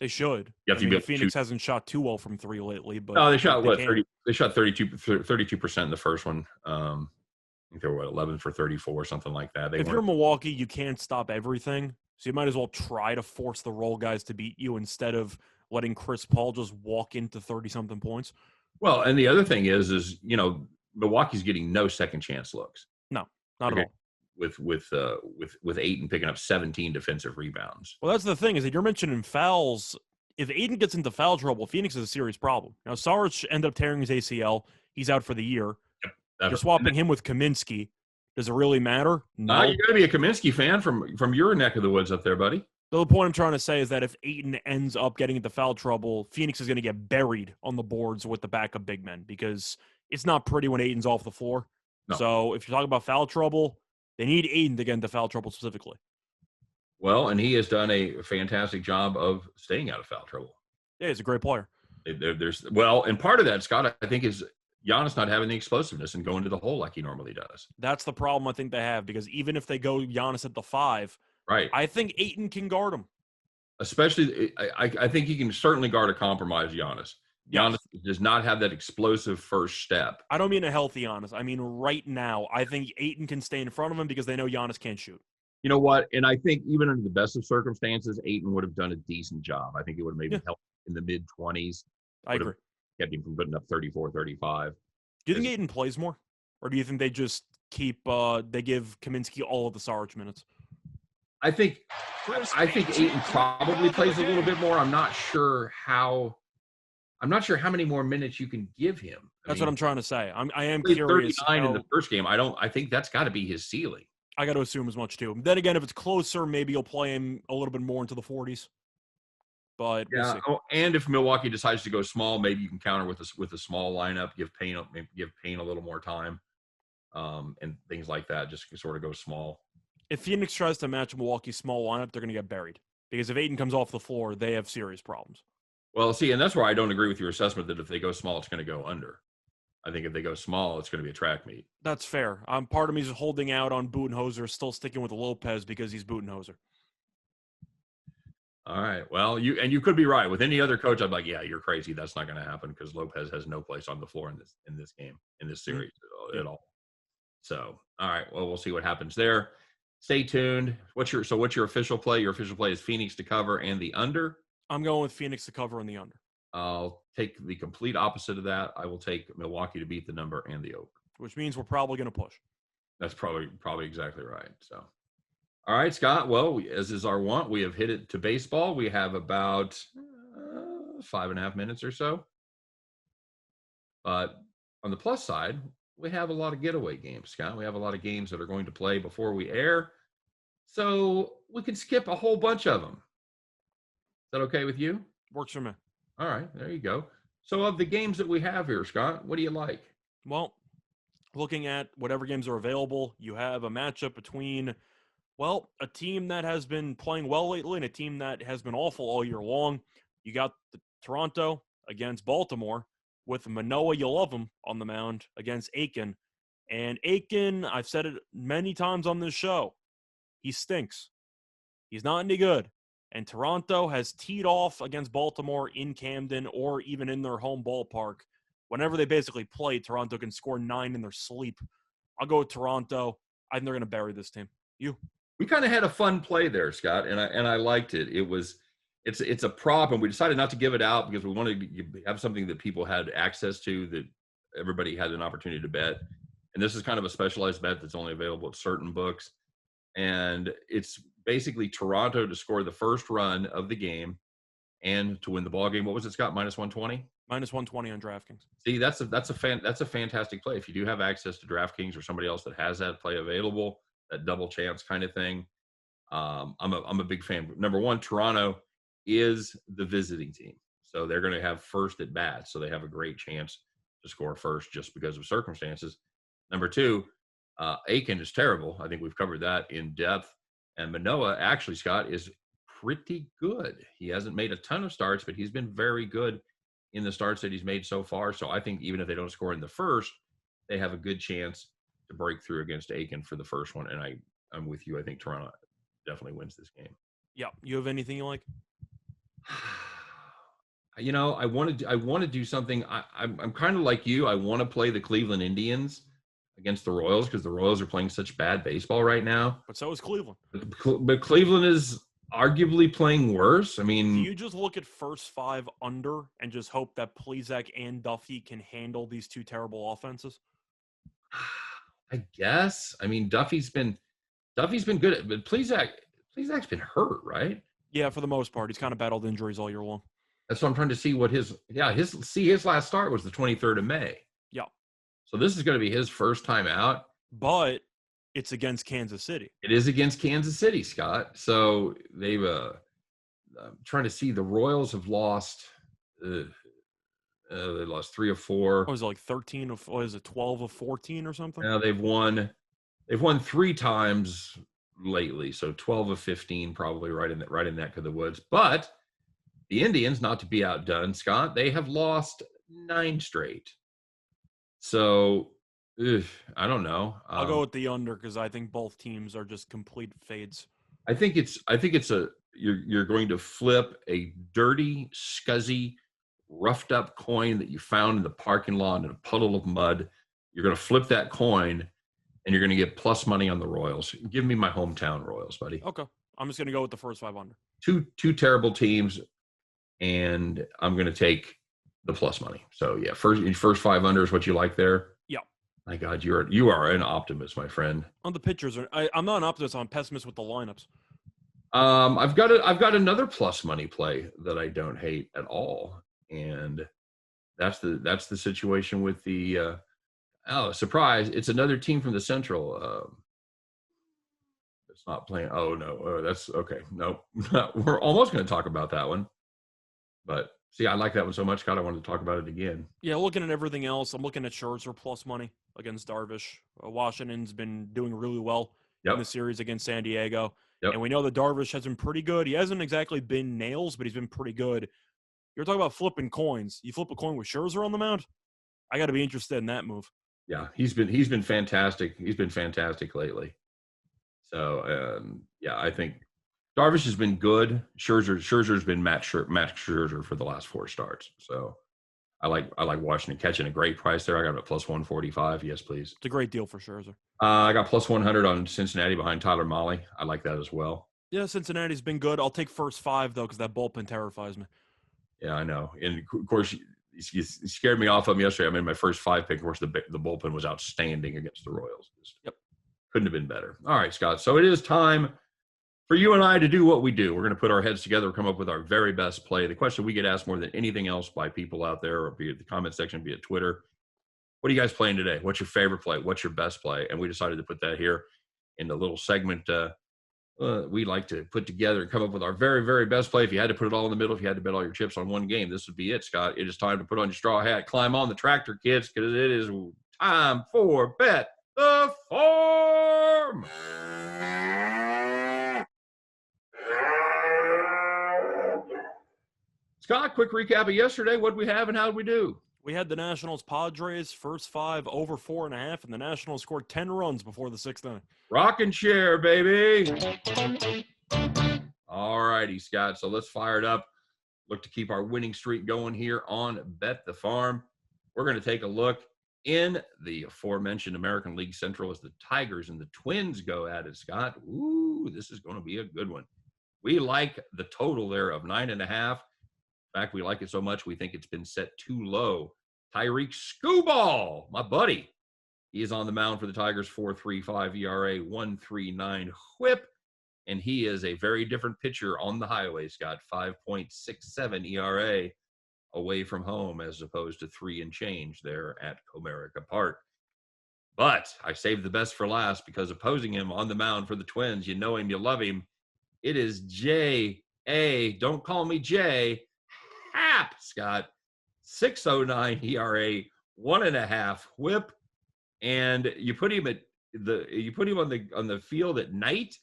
They should. Phoenix hasn't shot too well from 3 lately, but they shot 32% in the first one. I think they were 11 for 34 or something like that. If you're Milwaukee, you can't stop everything, so you might as well try to force the role guys to beat you instead of letting Chris Paul just walk into 30-something points. Well, and the other thing is Milwaukee's getting no second chance looks. No, not at all. With Ayton picking up 17 defensive rebounds. Well, that's the thing is that you're mentioning fouls. If Ayton gets into foul trouble, Phoenix is a serious problem. Now, Saric ended up tearing his ACL. He's out for the year. Yep, you're swapping him with Kaminsky. Does it really matter? No. You got to be a Kaminsky fan from your neck of the woods up there, buddy. The point I'm trying to say is that if Ayton ends up getting into foul trouble, Phoenix is going to get buried on the boards with the backup big men because it's not pretty when Ayton's off the floor. No. So if you're talking about foul trouble, they need Ayton to get into foul trouble specifically. Well, and he has done a fantastic job of staying out of foul trouble. Yeah, he's a great player. And part of that, Scott, I think is Giannis not having the explosiveness and going to the hole like he normally does. That's the problem I think they have because even if they go Giannis at the 5, Right. I think Ayton can guard him. Especially, I think he can certainly guard a compromised Giannis. Yes. Giannis does not have that explosive first step. I don't mean a healthy Giannis. I mean right now, I think Ayton can stay in front of him because they know Giannis can't shoot. You know what? And I think even under the best of circumstances, Ayton would have done a decent job. I think it would have maybe helped in the mid-20s. I agree. Kept him from putting up 34, 35. Do you think Ayton plays more? Or do you think they just they give Kaminsky all of the Sarge minutes? I think Ayton probably plays a little bit more. I'm not sure how many more minutes you can give him. That's what I'm trying to say. I am curious. 39 in the first game. I think that's got to be his ceiling. I got to assume as much too. Then again, if it's closer, maybe you'll play him a little bit more into the 40s. But we'll see. And if Milwaukee decides to go small, maybe you can counter with a small lineup, give Payne a little more time, and things like that. Just sort of go small. If Phoenix tries to match Milwaukee's small lineup, they're going to get buried. Because if Ayton comes off the floor, they have serious problems. Well, see, and that's where I don't agree with your assessment that if they go small, it's going to go under. I think if they go small, it's going to be a track meet. That's fair. Part of me is holding out on Budenholzer, still sticking with Lopez because he's Budenholzer. All right. Well, you could be right. With any other coach, I'm like, yeah, you're crazy. That's not going to happen because Lopez has no place on the floor in this game, in this series at all. So, all right. Well, we'll see what happens there. Stay tuned. What's your official play? Your official play is Phoenix to cover and the under. I'm going with Phoenix to cover and the under. I'll take the complete opposite of that. I will take Milwaukee to beat the number and the over. Which means we're probably going to push. That's probably exactly right. So, all right, Scott. Well, as is our want, we have hit it to baseball. We have about 5.5 minutes or so. But on the plus side, we have a lot of getaway games, Scott. We have a lot of games that are going to play before we air. So we can skip a whole bunch of them. Is that okay with you? Works for me. All right, there you go. So of the games that we have here, Scott, what do you like? Well, looking at whatever games are available, you have a matchup between, well, a team that has been playing well lately and a team that has been awful all year long. You got the Toronto against Baltimore with Manoah, you love him, on the mound against Aiken. And Aiken, I've said it many times on this show, he stinks. He's not any good. And Toronto has teed off against Baltimore in Camden or even in their home ballpark. Whenever they basically play, Toronto can score 9 in their sleep. I'll go with Toronto. I think they're going to bury this team. You? We kind of had a fun play there, Scott, and I liked it. It's a prop, and we decided not to give it out because we wanted to have something that people had access to, that everybody had an opportunity to bet. And this is kind of a specialized bet that's only available at certain books. And it's basically Toronto to score the first run of the game and to win the ball game. What was it, Scott? -120? -120 on DraftKings. See, that's a fantastic play. If you do have access to DraftKings or somebody else that has that play available, that double chance kind of thing, I'm a big fan. Number one, Toronto is the visiting team, so they're going to have first at bat, so they have a great chance to score first just because of circumstances. Number two, Aiken is terrible. I think we've covered that in depth. And Manoah, actually, Scott, is pretty good. He hasn't made a ton of starts, but he's been very good in the starts that he's made so far. So I think even if they don't score in the first, they have a good chance to break through against Aiken for the first one. And I'm with you. I think Toronto definitely wins this game. Yeah. You have anything you like? You know, I want to do something. I'm kind of like you. I want to play the Cleveland Indians against the Royals because the Royals are playing such bad baseball right now. But so is Cleveland. But Cleveland is arguably playing worse. I mean, do you just look at first 5 under and just hope that Plesac and Duffy can handle these two terrible offenses? I guess. I mean, Duffy's been good, but Plesac's been hurt, right? Yeah, for the most part. He's kind of battled injuries all year long. That's what I'm trying to see what his last start was the 23rd of May. Yeah. So this is going to be his first time out. But it's against Kansas City. It is against Kansas City, Scott. So they've I'm trying to see, the Royals have lost they lost 3 of 4. Was it like 13 of, what is it, 12 of 14 or something? Now they've won 3 times lately. So 12 of 15 probably right in that neck of the woods. But the Indians, not to be outdone, Scott, they have lost 9 straight. So, I don't know. I'll go with the under because I think both teams are just complete fades. I think it's you're going to flip a dirty, scuzzy, roughed up coin that you found in the parking lot in a puddle of mud. You're going to flip that coin and you're going to get plus money on the Royals. Give me my hometown Royals, buddy. Okay. I'm just going to go with the first 500. Two terrible teams, and I'm going to take the plus money. So yeah, first 500 is what you like there. Yeah. My God, you are an optimist, my friend. On the pitchers, I'm not an optimist. I'm a pessimist with the lineups. I've got another plus money play that I don't hate at all, and that's the situation with the surprise! It's another team from the Central. It's not playing. Oh no, that's okay. Nope, we're almost going to talk about that one, but see, I like that one so much, God, I wanted to talk about it again. Yeah, looking at everything else, I'm looking at Scherzer plus money against Darvish. Washington's been doing really well in the series against San Diego. Yep. And we know that Darvish has been pretty good. He hasn't exactly been nails, but he's been pretty good. You're talking about flipping coins. You flip a coin with Scherzer on the mound? I got to be interested in that move. Yeah, he's been fantastic. He's been fantastic lately. So, yeah, I think Darvish has been good. Scherzer's been Matt Scherzer for the last 4 starts. So I like Washington catching a great price there. I got it at plus 145. Yes, please. It's a great deal for Scherzer. I got plus 100 on Cincinnati behind Tyler Mahle. I like that as well. Yeah, Cincinnati's been good. I'll take first 5 though, because that bullpen terrifies me. Yeah, I know. And of course, you scared me off of them yesterday. I mean, my first 5 pick, of course, the bullpen was outstanding against the Royals. Yep. Couldn't have been better. All right, Scott. So it is time for you and I to do what we do. We're going to put our heads together, come up with our very best play. The question we get asked more than anything else by people out there, or be it the comment section, be it Twitter, what are you guys playing today? What's your favorite play? What's your best play? And we decided to put that here in the little segment we like to put together and come up with our very, very best play. If you had to put it all in the middle, if you had to bet all your chips on one game, this would be it, Scott. It is time to put on your straw hat, climb on the tractor, kids, because it is time for Bet the Farm. Scott, quick recap of yesterday. What did we have and how did we do? We had the Nationals Padres first 5 over 4.5, and the Nationals scored 10 runs before the 6th inning. Rockin' chair, baby. All righty, Scott. So let's fire it up. Look to keep our winning streak going here on Bet the Farm. We're going to take a look in the aforementioned American League Central as the Tigers and the Twins go at it, Scott. Ooh, this is going to be a good one. We like the total there of 9.5. In fact, we like it so much we think it's been set too low. Tyreek Skubal, my buddy. He is on the mound for the Tigers, 4.35 ERA, 1.39 whip. And he is a very different pitcher on the highway, Scott. 5.67 ERA away from home as opposed to 3 and change there at Comerica Park. But I saved the best for last because opposing him on the mound for the Twins, you know him, you love him. It is J.A. Don't call me Jay. Happ, Scott. 6.09 ERA, 1.5 whip, and you put him on the field at night.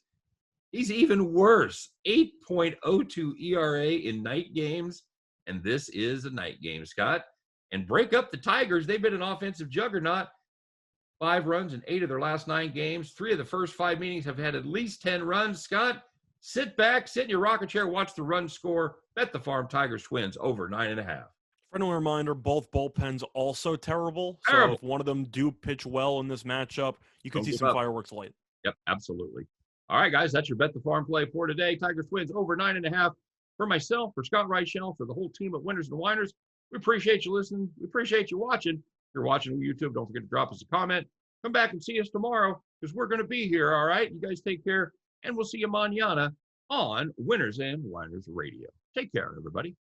He's even worse. 8.02 ERA in night games, and this is a night game, Scott. And break up the Tigers. They've been an offensive juggernaut. 5 runs in 8 of their last 9 games. 3 of the first 5 meetings have had at least 10 runs. Scott, sit back, sit in your rocking chair, watch the run score. Bet the Farm Tigers Twins over 9.5. Friendly reminder, both bullpens also terrible. So if one of them do pitch well in this matchup, you can see some fireworks late. Yep, absolutely. All right, guys, that's your Bet the Farm play for today. Tigers Twins over 9.5. For myself, for Scott Reichel, for the whole team at Winners and Winers, we appreciate you listening. We appreciate you watching. If you're watching on YouTube, don't forget to drop us a comment. Come back and see us tomorrow because we're going to be here, all right? You guys take care, and we'll see you mañana on Winners and Winers Radio. Take care, everybody.